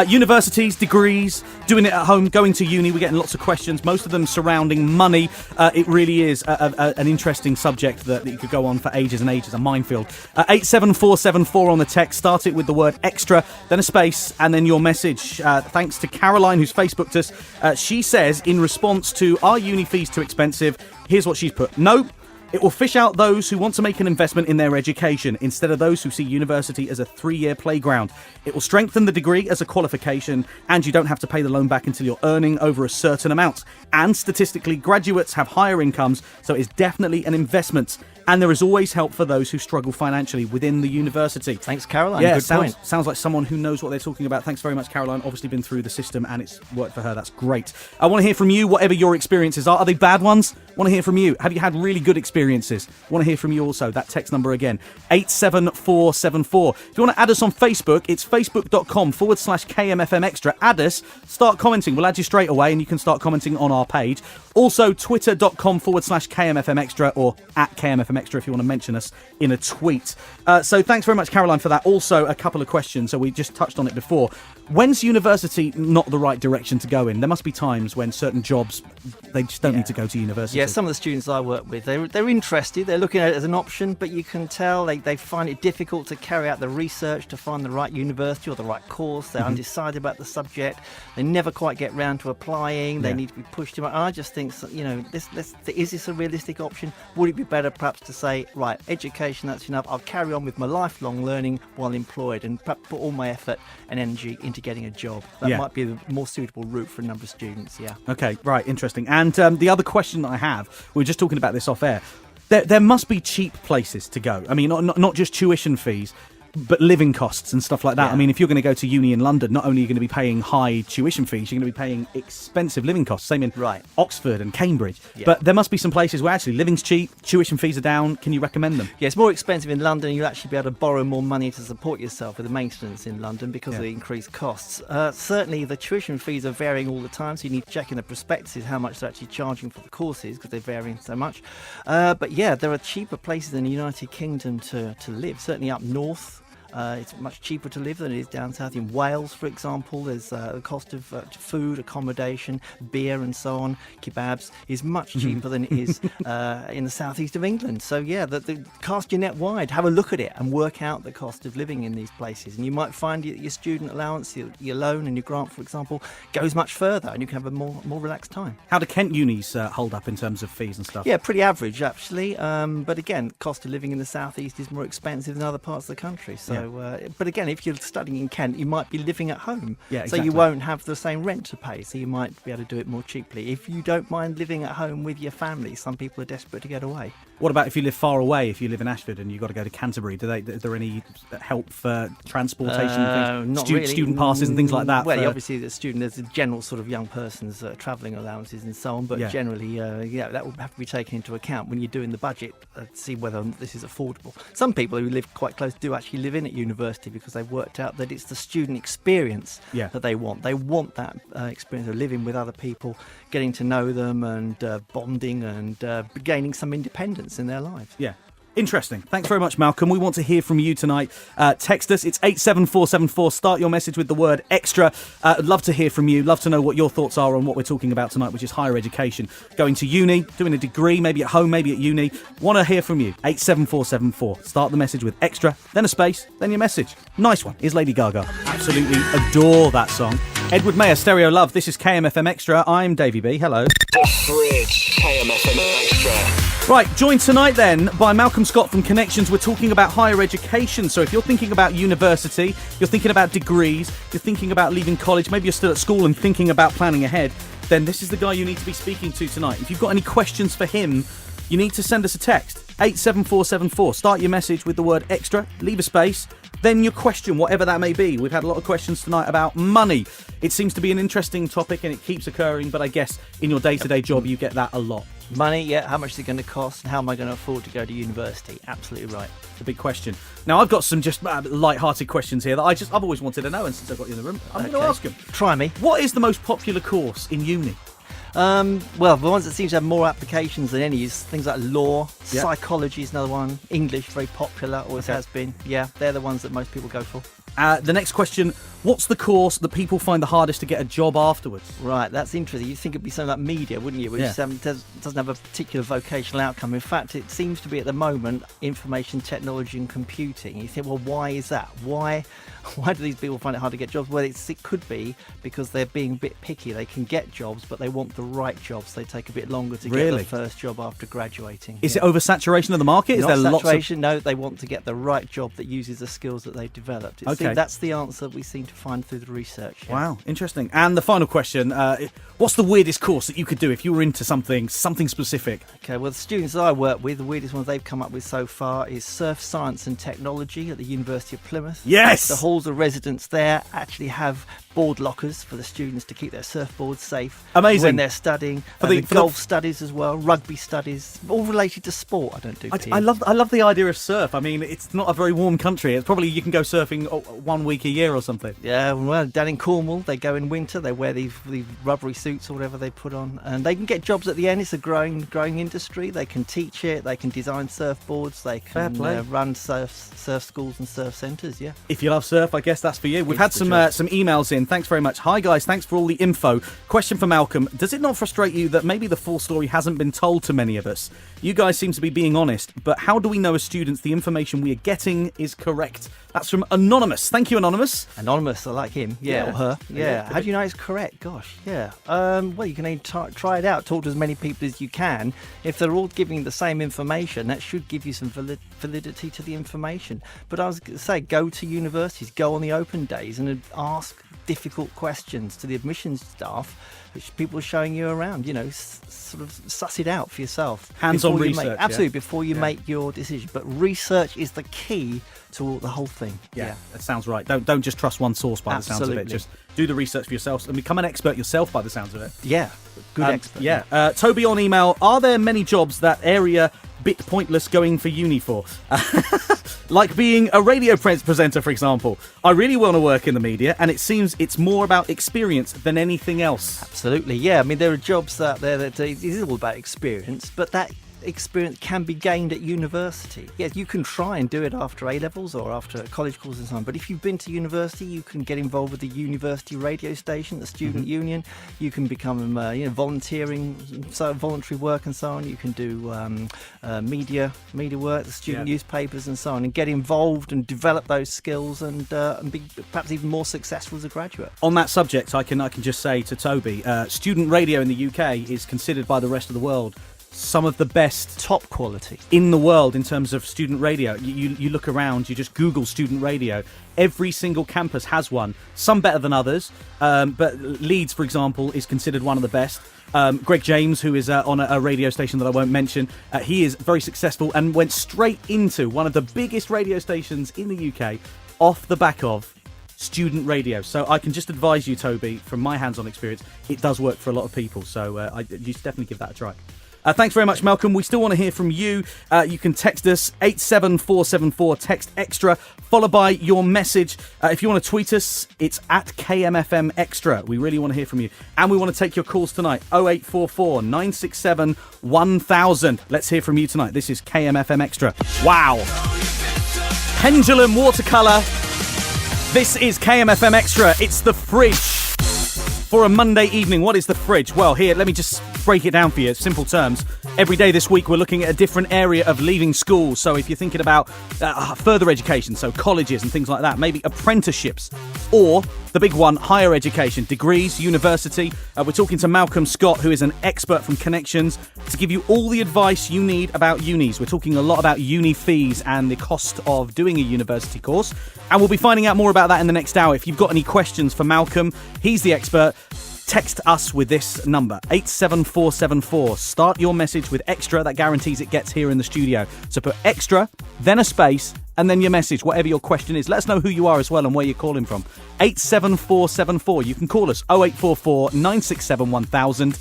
Universities, degrees, doing it at home, going to uni. We're getting lots of questions, most of them surrounding money. It really is an interesting subject that you could go on for ages and ages, a minefield. 87474 on the text. Start it with the word extra, then a space, and then your message. Thanks to Caroline, who's Facebooked us. She says, in response to, are uni fees too expensive? Here's what she's put. No. It will fish out those who want to make an investment in their education instead of those who see university as a 3-year playground. It will strengthen the degree as a qualification, and you don't have to pay the loan back until you're earning over a certain amount. And statistically, graduates have higher incomes, so it's definitely an investment And there is always help for those who struggle financially within the university. Thanks, Caroline. Yeah, Good point. sounds like someone who knows what they're talking about. Thanks very much, Caroline. Obviously been through the system and it's worked for her. That's great. I want to hear from you, whatever your experiences are. Are they bad ones? Want to hear from you. Have you had really good experiences? Want to hear from you also. That text number again, 87474. If you want to add us on Facebook, it's facebook.com/kmfmextra. Add us, start commenting. We'll add you straight away and you can start commenting on our page. Also, twitter.com/kmfmextra or at kmfmextra if you want to mention us in a tweet. So thanks very much, Caroline, for that. Also, a couple of questions. So we just touched on it before. When's university not the right direction to go in? There must be times when certain jobs, they just don't need to go to university. Yeah, some of the students I work with, they're interested. They're looking at it as an option, but you can tell they find it difficult to carry out the research to find the right university or the right course. They're undecided about the subject. They never quite get round to applying. They need to be pushed. I just think, is this a realistic option? Would it be better perhaps to say, right, education, that's enough. I'll carry on with my lifelong learning while employed and perhaps put all my effort and energy into getting a job. That might be the more suitable route for a number of students, Okay, right, interesting. And the other question that I have, we were just talking about this off air, there must be cheap places to go. I mean, not just tuition fees, but living costs and stuff like that. I mean, if you're going to go to uni in London, not only are you going to be paying high tuition fees, you're going to be paying expensive living costs. Same in Oxford and Cambridge. But there must be some places where actually living's cheap, tuition fees are down. Can you recommend them? Yeah, it's more expensive in London. You'll actually be able to borrow more money to support yourself with the maintenance in London because of the increased costs. Certainly, the tuition fees are varying all the time, so you need to check in the prospectuses how much they're actually charging for the courses because they're varying so much. But yeah, there are cheaper places in the United Kingdom to live, certainly up north. It's much cheaper to live than it is down south. In Wales, for example, there's the cost of food, accommodation, beer and so on, kebabs, is much cheaper than it is in the southeast of England. So yeah, cast your net wide, have a look at it and work out the cost of living in these places. And you might find that your student allowance, your loan and your grant, for example, goes much further and you can have a more relaxed time. How do Kent unis hold up in terms of fees and stuff? Yeah, pretty average actually. But again, cost of living in the southeast is more expensive than other parts of the country. So. But again, if you're studying in Kent, you might be living at home. Yeah, exactly. So you won't have the same rent to pay. So you might be able to do it more cheaply. If you don't mind living at home with your family, some people are desperate to get away. What about if you live far away? If you live in Ashford and you've got to go to Canterbury, is there any help for transportation? Not really. Student passes and things like that? Well, obviously, there's a general sort of young person's travelling allowances and so on. But generally, that will have to be taken into account when you're doing the budget to see whether this is affordable. Some people who live quite close do actually live in at university because they've worked out that it's the student experience that they want. They want that experience of living with other people, getting to know them and bonding and gaining some independence in their lives. Yeah. Interesting. Thanks very much, Malcolm. We want to hear from you tonight. Text us. It's 87474. Start your message with the word extra. I'd love to hear from you. Love to know what your thoughts are on what we're talking about tonight, which is higher education. Going to uni, doing a degree, maybe at home, maybe at uni. Want to hear from you. 87474. Start the message with extra, then a space, then your message. Nice one. Is Lady Gaga. Absolutely adore that song. Edward Mayer, Stereo Love. This is KMFM Extra. I'm Davey B. Hello. The Bridge, KMFM Extra. Right, joined tonight then by Malcolm Scott from Connections. We're talking about higher education. So if you're thinking about university, you're thinking about degrees, you're thinking about leaving college, maybe you're still at school and thinking about planning ahead, then this is the guy you need to be speaking to tonight. If you've got any questions for him, you need to send us a text. 87474. Start your message with the word extra, leave a space, then your question, whatever that may be. We've had a lot of questions tonight about money. It seems to be an interesting topic and it keeps occurring, but I guess in your day-to-day job you get that a lot. Money, how much is it going to cost and how am I going to afford to go to university? Absolutely right. The big question. Now, I've got some just light-hearted questions here that I've always wanted to know, and since I got you in the room, I'm going to ask them. Try me. What is the most popular course in uni? Well, the ones that seem to have more applications than any is things like law, psychology is another one, English, very popular, always has been. Yeah, they're the ones that most people go for. The next question, what's the course that people find the hardest to get a job afterwards? Right, that's interesting. You'd think it'd be something like media, wouldn't you? Which doesn't have a particular vocational outcome. In fact, it seems to be at the moment information technology and computing. You think, well, why is that? Why Why do these people find it hard to get jobs? Well, it could be because they're being a bit picky. They can get jobs, but they want the right jobs. They take a bit longer to get the first job after graduating. Is it oversaturation of the market? Not Is there saturation, no, they want to get the right job that uses the skills that they've developed. That's the answer we seem to find through the research. Yeah. Wow, interesting. And the final question, what's the weirdest course that you could do if you were into something specific? Okay, well, the students that I work with, the weirdest ones they've come up with so far is Surf Science and Technology at the University of Plymouth. Yes! The halls of residence there actually have board lockers for the students to keep their surfboards safe. Amazing. When they're studying. The golf studies as well, rugby studies, all related to sport. I don't do PE. I love the idea of surf. I mean, it's not a very warm country. It's probably you can go surfing 1 week a year or something. Yeah, well, down in Cornwall, they go in winter. They wear these rubbery suits or whatever they put on, and they can get jobs at the end. It's a growing industry. They can teach it. They can design surfboards. They can run surf schools and surf centres. Yeah. If you love surf, I guess that's for you. We've had some emails in. Thanks very much. Hi guys, thanks for all the info. Question for Malcolm: does it not frustrate you that maybe the full story hasn't been told to many of us? You guys seem to be being honest, but how do we know as students the information we are getting is correct? That's from Anonymous. Thank you, Anonymous. Anonymous, I like him. Yeah, or her. Yeah. How do you know it's correct? Gosh, yeah. Well, you can try it out. Talk to as many people as you can. If they're all giving the same information, that should give you some validity to the information. But I was going to say, go to universities, go on the open days and ask difficult questions to the admissions staff, which people are showing you around. Sort of suss it out for yourself. Hands-on research. Absolutely, before you make your decision. But research is the key to the whole thing. Yeah, that sounds right. Don't just trust one source by the sounds of it. Just do the research for yourself and become an expert yourself by the sounds of it. Yeah, good expert. Yeah. Toby on email, are there many jobs that area bit pointless going for uni for? Like being a radio presenter, for example. I really want to work in the media, and it seems it's more about experience than anything else. Absolutely, yeah. I mean, there are jobs out there that it is all about experience, but that experience can be gained at university. Yes, you can try and do it after A-levels or after college courses and so on, but if you've been to university, you can get involved with the university radio station, the student union. You can become volunteering, voluntary work and so on. You can do media work, the student newspapers and so on, and get involved and develop those skills and be perhaps even more successful as a graduate. On that subject, I can just say to Toby, student radio in the UK is considered by the rest of the world some of the best, top quality in the world in terms of student radio. You look around, you just Google student radio. Every single campus has one, some better than others, but Leeds, for example, is considered one of the best. Greg James, who is on a radio station that I won't mention, he is very successful and went straight into one of the biggest radio stations in the UK off the back of student radio. So I can just advise you, Toby, from my hands-on experience, it does work for a lot of people. So you should definitely give that a try. Thanks very much, Malcolm. We still want to hear from you. You can text us 87474, text extra, followed by your message. If you want to tweet us, it's at kmfmextra. We really want to hear from you. And we want to take your calls tonight, 0844 967 1000. Let's hear from you tonight. This is KMFM Extra. Wow. Pendulum watercolour. This is KMFM Extra. It's the fridge. For a Monday evening, what is the fridge? Well, here, let me just break it down for you. Simple terms. Every day this week, we're looking at a different area of leaving school. So if you're thinking about further education, so colleges and things like that, maybe apprenticeships, or the big one, higher education, degrees, university. We're talking to Malcolm Scott, who is an expert from Connections, to give you all the advice you need about unis. We're talking a lot about uni fees and the cost of doing a university course. And we'll be finding out more about that in the next hour. If you've got any questions for Malcolm, he's the expert. Text us with this number, 87474. Start your message with extra. That guarantees it gets here in the studio. So put extra, then a space, and then your message, whatever your question is. Let us know who you are as well and where you're calling from. 87474. You can call us 0844 967 1000.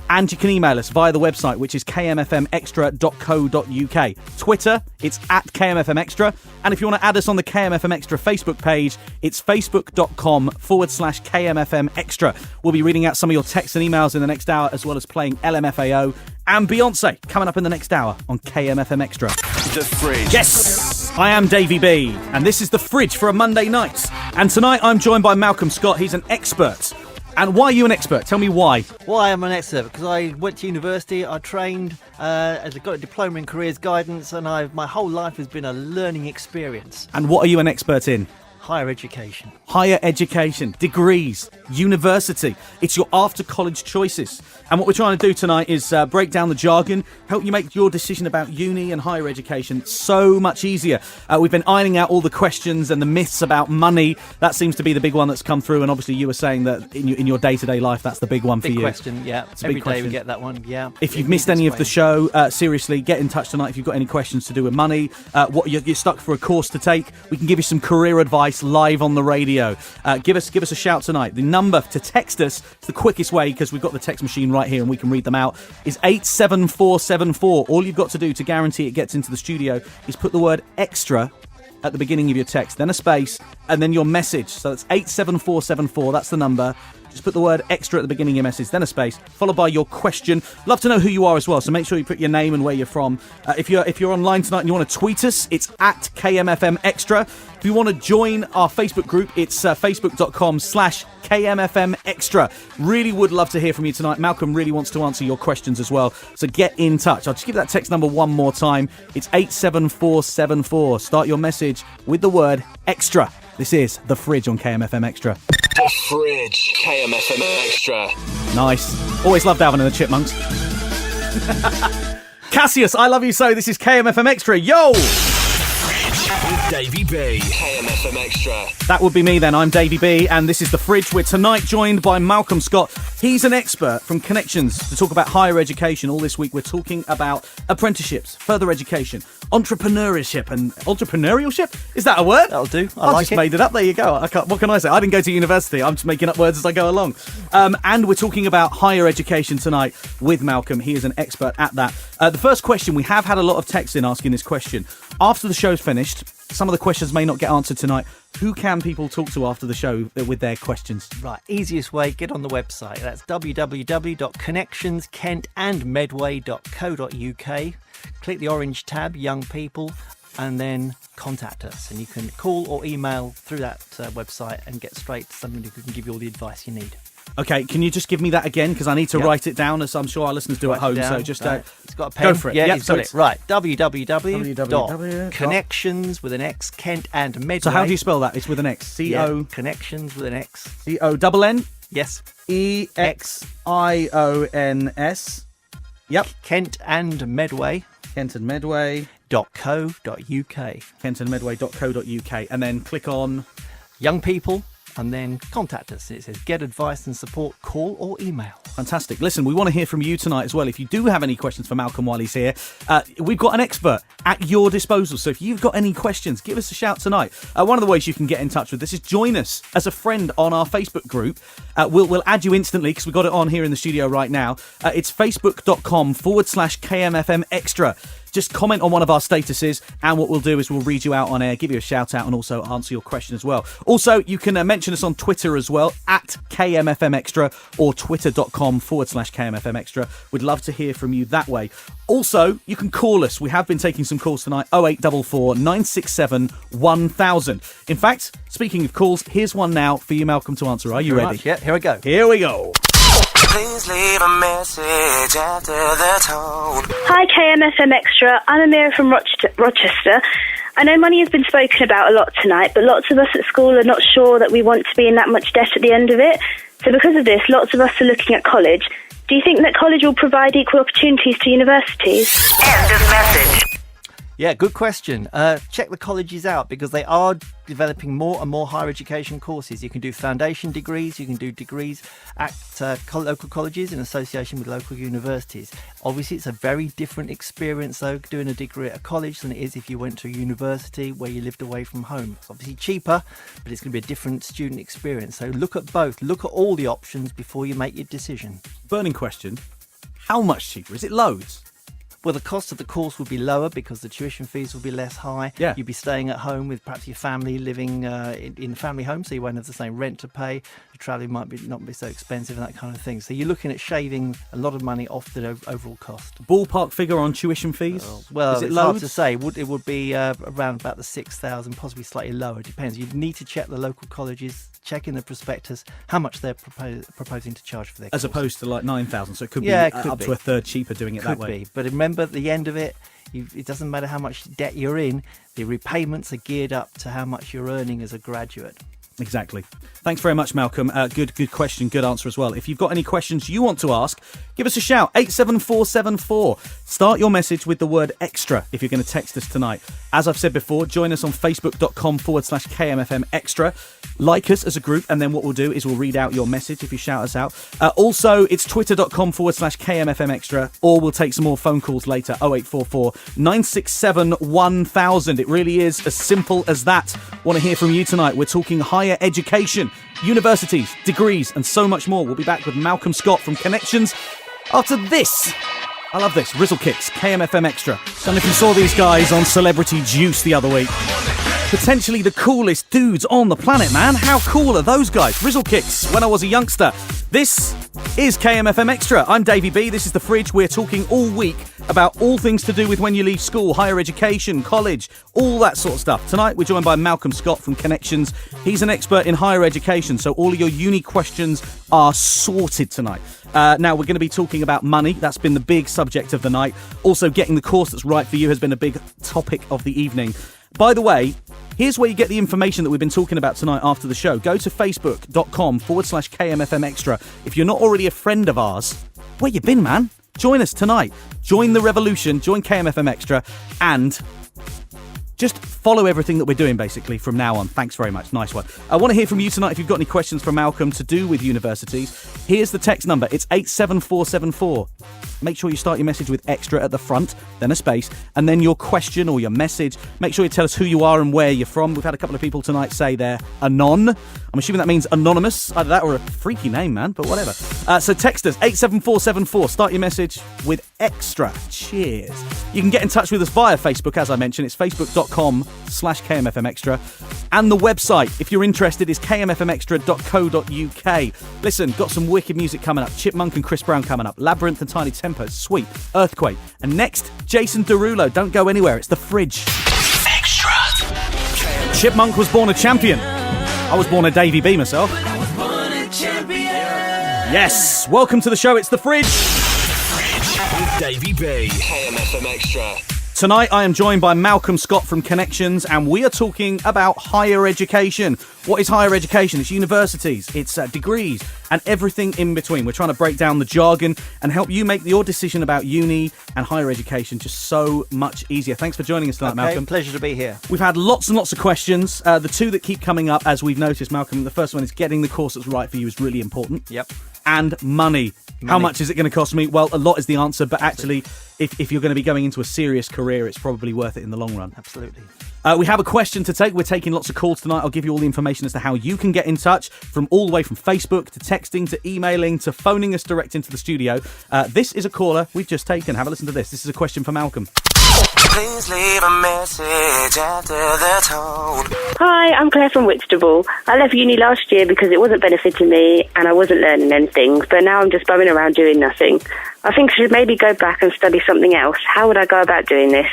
And you can email us via the website, which is kmfmextra.co.uk. Twitter, it's at kmfmextra. And if you want to add us on the KMFM Extra Facebook page, it's facebook.com/KMFM Extra. We'll be reading out some of your texts and emails in the next hour, as well as playing LMFAO and Beyonce coming up in the next hour on KMFM Extra. The Fridge. Yes, I am Davey B, and this is The Fridge for a Monday night. And tonight I'm joined by Malcolm Scott. He's an expert. And why are you an expert? Tell me why. Why am I an expert? Because I went to university, I trained, I got a diploma in careers guidance, and my whole life has been a learning experience. And what are you an expert in? Higher education. Higher education, degrees, university. It's your after-college choices. And what we're trying to do tonight is break down the jargon, help you make your decision about uni and higher education so much easier. We've been ironing out all the questions and the myths about money. That seems to be the big one that's come through. And obviously you were saying that in your day-to-day life, that's the big one for you. Big question, yeah. It's a big Every day question. we get that one, yeah. If you've missed any of the show, seriously, get in touch tonight if you've got any questions to do with money. What you're stuck for a course to take, we can give you some career advice live on the radio. Give us a shout tonight. The number to text us, it's the quickest way because we've got the text machine right here and we can read them out, is 87474. All you've got to do to guarantee it gets into the studio is put the word extra at the beginning of your text, then a space, and then your message. So that's 87474, that's the number. Just put the word extra at the beginning of your message, then a space, followed by your question. Love to know who you are as well, so make sure you put your name and where you're from. If you're online tonight and you want to tweet us, it's at kmfmextra. If you want to join our Facebook group, it's facebook.com/kmfmextra. Really would love to hear from you tonight. Malcolm really wants to answer your questions as well, so get in touch. I'll just give that text number one more time. It's 87474. Start your message with the word extra. This is The Fridge on KMFM Extra. The Fridge, KMFM Extra. Nice. Always loved Alvin and the Chipmunks. Cassius, I love you so. This is KMFM Extra. Yo! With Davey B. KMFM Extra. That would be me then. I'm Davey B, and this is The Fridge. We're tonight joined by Malcolm Scott. He's an expert from Connections to talk about higher education. All this week we're talking about apprenticeships, further education, entrepreneurship and entrepreneurship? Is that a word? That'll do. I just made it up. There you go. What can I say? I didn't go to university. I'm just making up words as I go along. And we're talking about higher education tonight with Malcolm. He is an expert at that. The first question, we have had a lot of texts in asking this question. After the show's finished, some of the questions may not get answered tonight. Who can people talk to after the show with their questions? Right, easiest way, get on the website. That's www.connectionskentandmedway.co.uk. Click the orange tab, Young People, and then contact us. And you can call or email through that website and get straight to somebody who can give you all the advice you need. Okay, can you just give me that again? Because I need to write it down, as I'm sure our listeners do at home. So just it's got a pen. Go for it. Yeah, Yep, it's got it. Right, www.connections with an X, Kent and Medway. So how do you spell that? It's with an X. C-O... Connections with an X. C-O-double-N? Yes. E-X-I-O-N-S. Yep. Kent and Medway. Kent and Medway. .co.uk. kentandmedway.co.uk. And then click on... Young People. And then contact us. It says get advice and support, call or email. Fantastic. Listen, we want to hear from you tonight as well. If you do have any questions for Malcolm while he's here, we've got an expert at your disposal. So if you've got any questions, give us a shout tonight. One of the ways you can get in touch with us is join us as a friend on our Facebook group. We'll add you instantly because we've got it on here in the studio right now. It's facebook.com/KMFMextra. Just comment on one of our statuses, and what we'll do is we'll read you out on air, give you a shout out, and also answer your question as well. Also, you can mention us on Twitter as well, at KMFMextra, or twitter.com/KMFMextra. We'd love to hear from you that way. Also, you can call us. We have been taking some calls tonight, 0844 967 1000. In fact, speaking of calls, here's one now for you, Malcolm, to answer. Are you ready? Yeah, here we go. Here we go. Please leave a message after the tone. Hi, KMFM Extra. I'm Amira from Rochester. I know money has been spoken about a lot tonight, but lots of us at school are not sure that we want to be in that much debt at the end of it. So because of this, lots of us are looking at college. Do you think that college will provide equal opportunities to universities? End of message. Yeah, good question. Check the colleges out because they are developing more and more higher education courses. You can do foundation degrees, you can do degrees at local colleges in association with local universities. Obviously, it's a very different experience, though, doing a degree at a college than it is if you went to a university where you lived away from home. It's obviously cheaper, but it's going to be a different student experience. So look at both. Look at all the options before you make your decision. Burning question. How much cheaper? Is it loads? Well, the cost of the course would be lower because the tuition fees will be less high. Yeah. You'd be staying at home with perhaps your family living in a family home, so you won't have the same rent to pay. The travelling might not be so expensive and that kind of thing. So you're looking at shaving a lot of money off the overall cost. Ballpark figure on tuition fees? Well, is it it's loads? hard to say. It would be around about the 6,000, possibly slightly lower. It depends. You'd need to check the local colleges, check in the prospectus how much they're proposing to charge for their course. As opposed to like 9,000, so it could be Yeah, it up could be. to a third cheaper doing it that way. Could be, but remember remember at the end of it, it doesn't matter how much debt you're in, the repayments are geared up to how much you're earning as a graduate. Exactly. Thanks very much, Malcolm. Good question, good answer as well. If you've got any questions you want to ask, give us a shout, 87474. Start your message with the word extra if you're going to text us tonight. As I've said before, join us on facebook.com/kmfmextra. Like us as a group, and then what we'll do is we'll read out your message if you shout us out. Also, it's twitter.com/kmfmextra, or we'll take some more phone calls later, 0844 967 1000. It really is as simple as that. Want to hear from you tonight. We're talking higher education, universities, degrees, and so much more. We'll be back with Malcolm Scott from Connections after this. I love this. Rizzle Kicks, KMFM Extra. Don't know if you saw these guys on Celebrity Juice the other week. Potentially the coolest dudes on the planet, man. How cool are those guys? Rizzle Kicks, when I was a youngster. This is KMFM Extra. I'm Davey B. This is The Fridge. We're talking all week about all things to do with when you leave school, higher education, college, all that sort of stuff. Tonight, we're joined by Malcolm Scott from Connections. He's an expert in higher education, so all of your uni questions are sorted tonight. Now, we're going to be talking about money. That's been the big subject of the night. Also, getting the course that's right for you has been a big topic of the evening. By the way, here's where you get the information that we've been talking about tonight after the show. Go to facebook.com/kmfmextra. If you're not already a friend of ours, where you been, man? Join us tonight. Join the revolution. Join KMFM Extra. And just follow everything that we're doing, basically, from now on. Thanks very much. Nice one. I want to hear from you tonight if you've got any questions for Malcolm to do with universities. Here's the text number. It's 87474. Make sure you start your message with extra at the front, then a space, and then your question or your message. Make sure you tell us who you are and where you're from. We've had a couple of people tonight say they're anon. I'm assuming that means anonymous. Either that or a freaky name, man, but whatever. So text us, 87474. Start your message with extra. Cheers. You can get in touch with us via Facebook, as I mentioned. It's facebook.com/kmfmextra. And the website, if you're interested, is kmfmextra.co.uk. Listen, got some wicked music coming up. Chipmunk and Chris Brown coming up. Labyrinth and Tiny Tempo, Sweep, Earthquake. And next, Jason Derulo. Don't go anywhere. It's The Fridge. Extra. Chipmunk was born a champion. I was born a Davey B myself. Yes. Welcome to the show. It's The Fridge. With Davey B. KMFM Extra. Tonight I am joined by Malcolm Scott from Connections, and we are talking about higher education. What is higher education? It's universities, it's degrees, and everything in between. We're trying to break down the jargon and help you make your decision about uni and higher education just so much easier. Thanks for joining us tonight, Malcolm. Pleasure to be here. We've had lots and lots of questions. The two that keep coming up, as we've noticed, Malcolm, the first one is getting the course that's right for you is really important. Yep. And money. How much is it going to cost me? Well, a lot is the answer, but actually, if you're going to be going into a serious career, it's probably worth it in the long run. Absolutely. We have a question to take. We're taking lots of calls tonight. I'll give you all the information as to how you can get in touch, from all the way from Facebook to texting to emailing to phoning us direct into the studio. This is a caller we've just taken. Have a listen to this. This is a question for Malcolm. Please leave a message after the tone. Hi, I'm Claire from Whitstable. I left uni last year because it wasn't benefiting me and I wasn't learning anything, but now I'm just bumming around doing nothing. I think I should maybe go back and study something else. How would I go about doing this?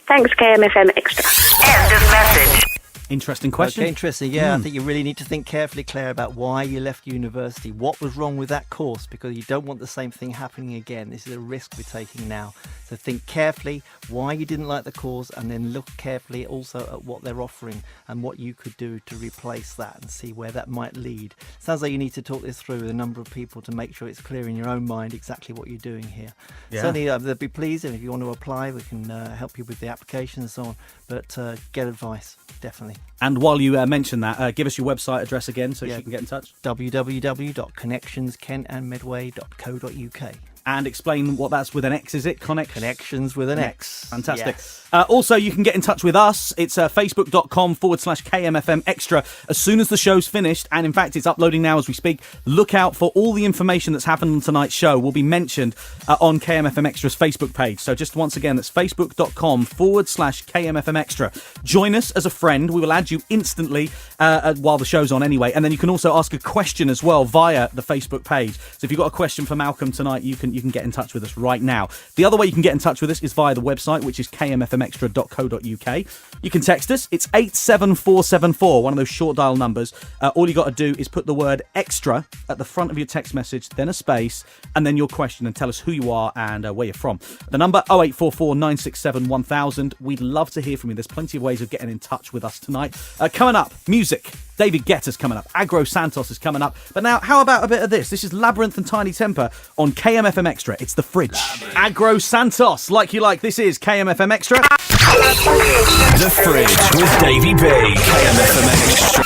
Thanks, KMFM Extra. End of message. Interesting question. Okay, interesting. Yeah, I think you really need to think carefully, Claire, about why you left university. What was wrong with that course? Because you don't want the same thing happening again. This is a risk we're taking now. So think carefully why you didn't like the course, and then look carefully also at what they're offering and what you could do to replace that and see where that might lead. Sounds like you need to talk this through with a number of people to make sure it's clear in your own mind exactly what you're doing here. Yeah. Certainly, they'd be pleased, and if you want to apply, we can help you with the application and so on. But get advice, definitely. And while you mention that, give us your website address again so you can get in touch. www.connectionskenandmedway.co.uk. And explain what that's with an X, is it? Connections with an X. Fantastic. Yes. Also, you can get in touch with us. It's facebook.com/KMFM Extra. As soon as the show's finished, and in fact, it's uploading now as we speak, look out for all the information that's happened on tonight's show will be mentioned on KMFM Extra's Facebook page. So just once again, that's facebook.com/KMFM Extra. Join us as a friend. We will add you instantly while the show's on anyway. And then you can also ask a question as well via the Facebook page. So if you've got a question for Malcolm tonight, you can you can get in touch with us right now. The other way you can get in touch with us is via the website, which is kmfmextra.co.uk. You can text us. It's 87474, one of those short dial numbers. All you got to do is put the word extra at the front of your text message, then a space, and then your question, and tell us who you are and where you're from. The number 0844 967 1000. We'd love to hear from you. There's plenty of ways of getting in touch with us tonight. Coming up, music. David Guetta's coming up. Agro Santos is coming up. But now, how about a bit of this? This is Labyrinth and Tiny Temper on KMFM Extra. It's The Fridge. Agro Santos, like you like. This is KMFM Extra. The Fridge with Davey B. KMFM Extra.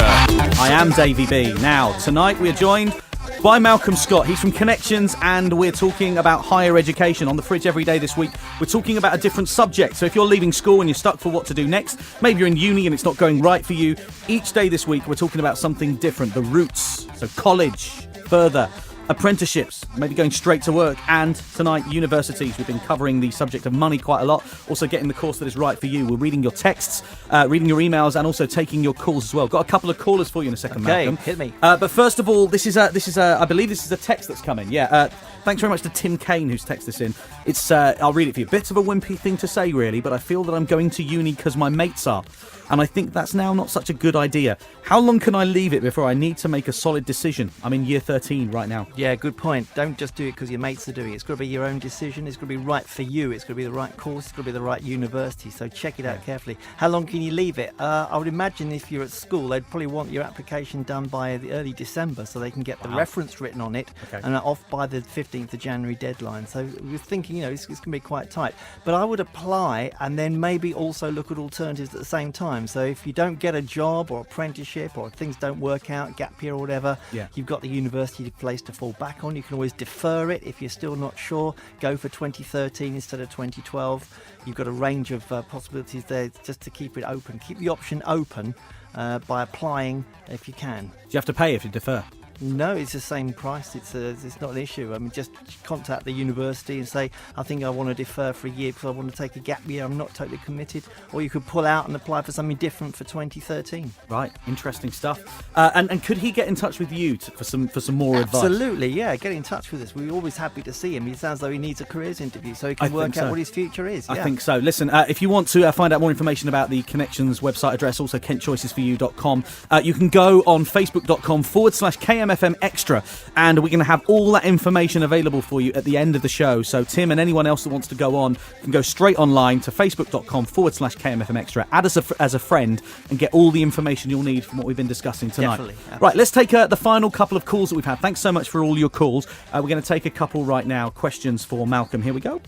I am Davey B. Now, tonight we are joined by Malcolm Scott. He's from Connections, and we're talking about higher education. On The Fridge every day this week, we're talking about a different subject. So if you're leaving school and you're stuck for what to do next, maybe you're in uni and it's not going right for you, each day this week we're talking about something different. The routes, so college, further, apprenticeships, maybe going straight to work, and tonight, universities. We've been covering the subject of money quite a lot, also getting the course that is right for you. We're reading your texts, reading your emails, and also taking your calls as well. Got a couple of callers for you in a second, Malcolm. Hit me. But first of all, I believe this is a text that's come in. Yeah. Thanks very much to Tim Kane, who's texted this in. It's I'll read it for you. Bit of a wimpy thing to say, really, but I feel that I'm going to uni because my mates are, and I think that's now not such a good idea. How long can I leave it before I need to make a solid decision? I'm in year 13 right now. Yeah, good point. Don't just do it because your mates are doing it. It's got to be your own decision. It's got to be right for you. It's got to be the right course. It's got to be the right university. So check it out carefully. How long can you leave it? I would imagine if you're at school, they'd probably want your application done by the early December so they can get the reference written on it and off by the 15th of January deadline. So we're thinking, it's going to be quite tight. But I would apply and then maybe also look at alternatives at the same time. So if you don't get a job or apprenticeship or things don't work out, gap year or whatever, you've got the university place to fall back on. You can always defer it if you're still not sure. Go for 2013 instead of 2012. You've got a range of possibilities there just to keep it open. Keep the option open by applying if you can. Do you have to pay if you defer? No, it's the same price. It's not an issue. I mean, just contact the university and say, I think I want to defer for a year because I want to take a gap year. I'm not totally committed. Or you could pull out and apply for something different for 2013. Right, interesting stuff. And could he get in touch with you for some more advice? Absolutely, yeah. Get in touch with us. We're always happy to see him. He sounds like he needs a careers interview so he can work out what his future is. I think so. Listen, if you want to find out more information about the Connections website address, also kentchoicesforyou.com, you can go on facebook.com/KMFM Extra, and we're going to have all that information available for you at the end of the show. So Tim and anyone else that wants to go on can go straight online to facebook.com/KMFM Extra, add us as a friend, and get all the information you'll need from what we've been discussing tonight. Definitely. Right, let's take the final couple of calls that we've had. Thanks so much for all your calls. We're going to take a couple right now. Questions for Malcolm. Here we go.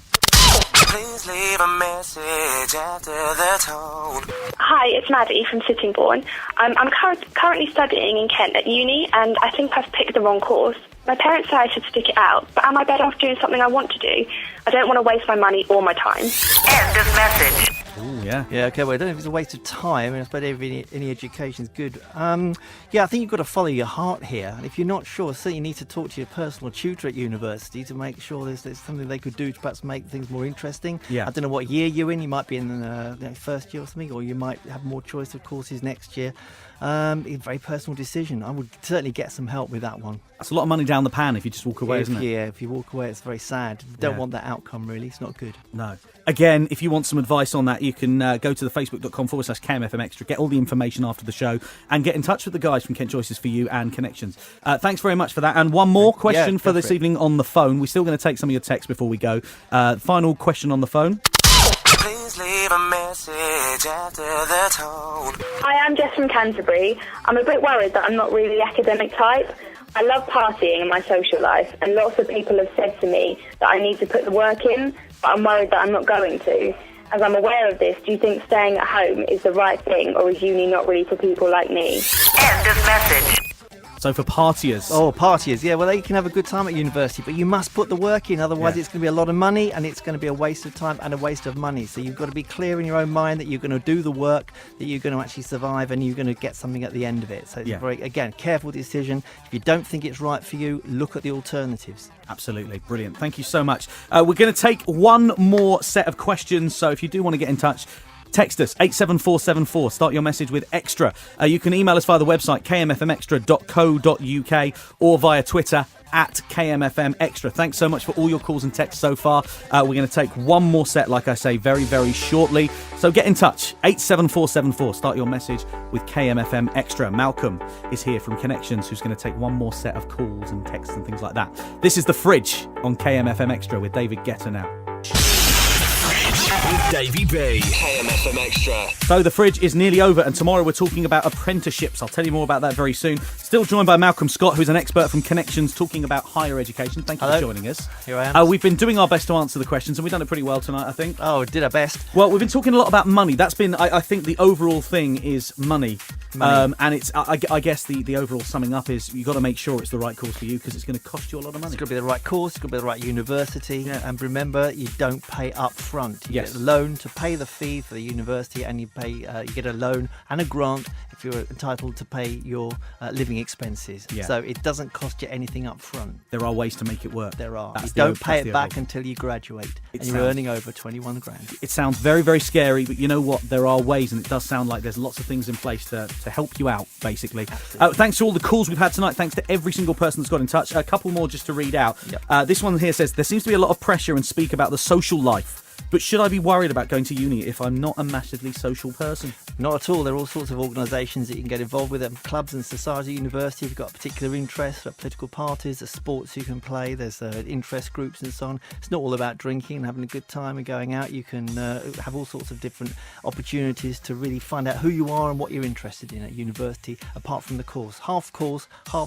Please leave a message after the tone. Hi, it's Maddie from Sittingbourne. I'm currently studying in Kent at uni, and I think I've picked the wrong course. My parents say I should stick it out, but am I better off doing something I want to do? I don't want to waste my money or my time. End of message. Ooh, yeah. Yeah, okay, well, I don't know if it's a waste of time, and I suppose any education is good. Yeah, I think you've got to follow your heart here. And if you're not sure, so you need to talk to your personal tutor at university to make sure there's something they could do to perhaps make things more interesting. Yeah. I don't know what year you're in. You might be in the first year or something, or you might have more choice of courses next year. It's a very personal decision. I would certainly get some help with that one. That's a lot of money down the pan if you just walk away, isn't it? Yeah, if you walk away, it's very sad. You don't want that outcome, really. It's not good. No. Again, if you want some advice on that, you can go to the facebook.com/KMFM Extra, get all the information after the show, and get in touch with the guys from Kent Choices for You and Connections. Thanks very much for that. And one more question for this evening on the phone. We're still going to take some of your texts before we go. Final question on the phone. Please leave a message after the tone. Hi, I'm Jess from Canterbury. I'm a bit worried that I'm not really the academic type. I love partying in my social life, and lots of people have said to me that I need to put the work in, but I'm worried that I'm not going to. As I'm aware of this, do you think staying at home is the right thing, or is uni not really for people like me? End of message. So for partiers. Oh, partiers, yeah. Well, they can have a good time at university, but you must put the work in. Otherwise, it's going to be a lot of money, and it's going to be a waste of time and a waste of money. So you've got to be clear in your own mind that you're going to do the work, that you're going to actually survive, and you're going to get something at the end of it. So it's a very, again, careful decision. If you don't think it's right for you, look at the alternatives. Absolutely. Brilliant. Thank you so much. We're going to take one more set of questions. So if you do want to get in touch, text us 87474. Start your message with extra. You can email us via the website kmfmextra.co.uk or via Twitter at KMFM Extra. Thanks so much for all your calls and texts so far. We're going to take one more set, like I say, very, very shortly. So get in touch, 87474. Start your message with KMFM Extra. Malcolm is here from Connections, who's going to take one more set of calls and texts and things like that. This is The Fridge on KMFM Extra with David Guetta now. With Davey B. KMFM Extra. So The Fridge is nearly over, and tomorrow we're talking about apprenticeships. I'll tell you more about that very soon. Still joined by Malcolm Scott, who's an expert from Connections, talking about higher education. Thank you for joining us. Here I am. We've been doing our best to answer the questions, and we've done it pretty well tonight, I think. Oh, did our best. Well, we've been talking a lot about money. That's been, I think, the overall thing is money. And it's, I guess the overall summing up is you've got to make sure it's the right course for you, because it's going to cost you a lot of money. It's got to be the right course, it's got to be the right university. Yeah. And remember, you don't pay up front. You Yes. get a loan to pay the fee for the university, and you get a loan and a grant if you're entitled to pay your living expenses. Yeah. So it doesn't cost you anything up front. There are ways to make it work. There are. That's You the don't over- pay that's it the back overall. until you graduate, It and you're sounds- earning over 21 grand. It sounds very, very scary, but you know what? There are ways, and it does sound like there's lots of things in place to help you out, basically. Thanks to all the calls we've had tonight. Thanks to every single person that's got in touch. A couple more just to read out. Yep. This one here says, there seems to be a lot of pressure and speak about the social life. But should I be worried about going to uni if I'm not a massively social person? Not at all. There are all sorts of organisations that you can get involved with, clubs and society, university. If you've got a particular interest, political parties, there's sports you can play, there's interest groups and so on. It's not all about drinking and having a good time and going out. You can have all sorts of different opportunities to really find out who you are and what you're interested in at university, apart from the course. Half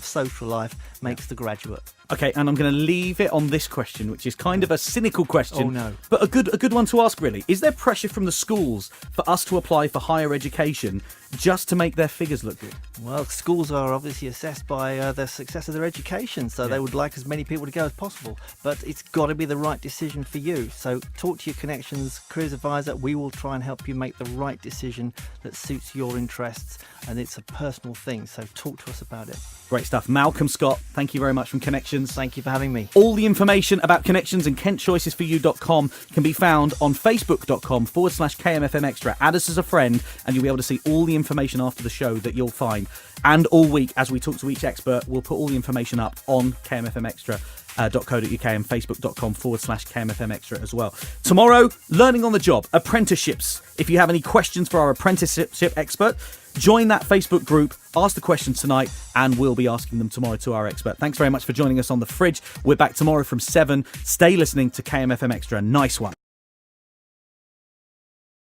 social life makes the graduate. Okay, and I'm going to leave it on this question, which is kind of a cynical question. Oh, no. But a good one to ask, really. Is there pressure from the schools for us to apply for higher education just to make their figures look good? Well, schools are obviously assessed by the success of their education, so they would like as many people to go as possible. But it's got to be the right decision for you. So talk to your Connections careers advisor. We will try and help you make the right decision that suits your interests, and it's a personal thing, so talk to us about it. Great stuff. Malcolm Scott, thank you very much from Connections. Thank you for having me. All the information about Connections and KentChoicesForYou.com can be found on Facebook.com/KMFM Extra. Add us as a friend, and you'll be able to see all the information after the show that you'll find. And all week, as we talk to each expert, we'll put all the information up on kmfmextra.co.uk and facebook.com/KMFM Extra as well. Tomorrow, learning on the job, apprenticeships. If you have any questions for our apprenticeship expert, join that Facebook group, ask the questions tonight, and we'll be asking them tomorrow to our expert. Thanks very much for joining us on The Fridge. We're back tomorrow from 7. Stay listening to KMFM Extra. Nice one.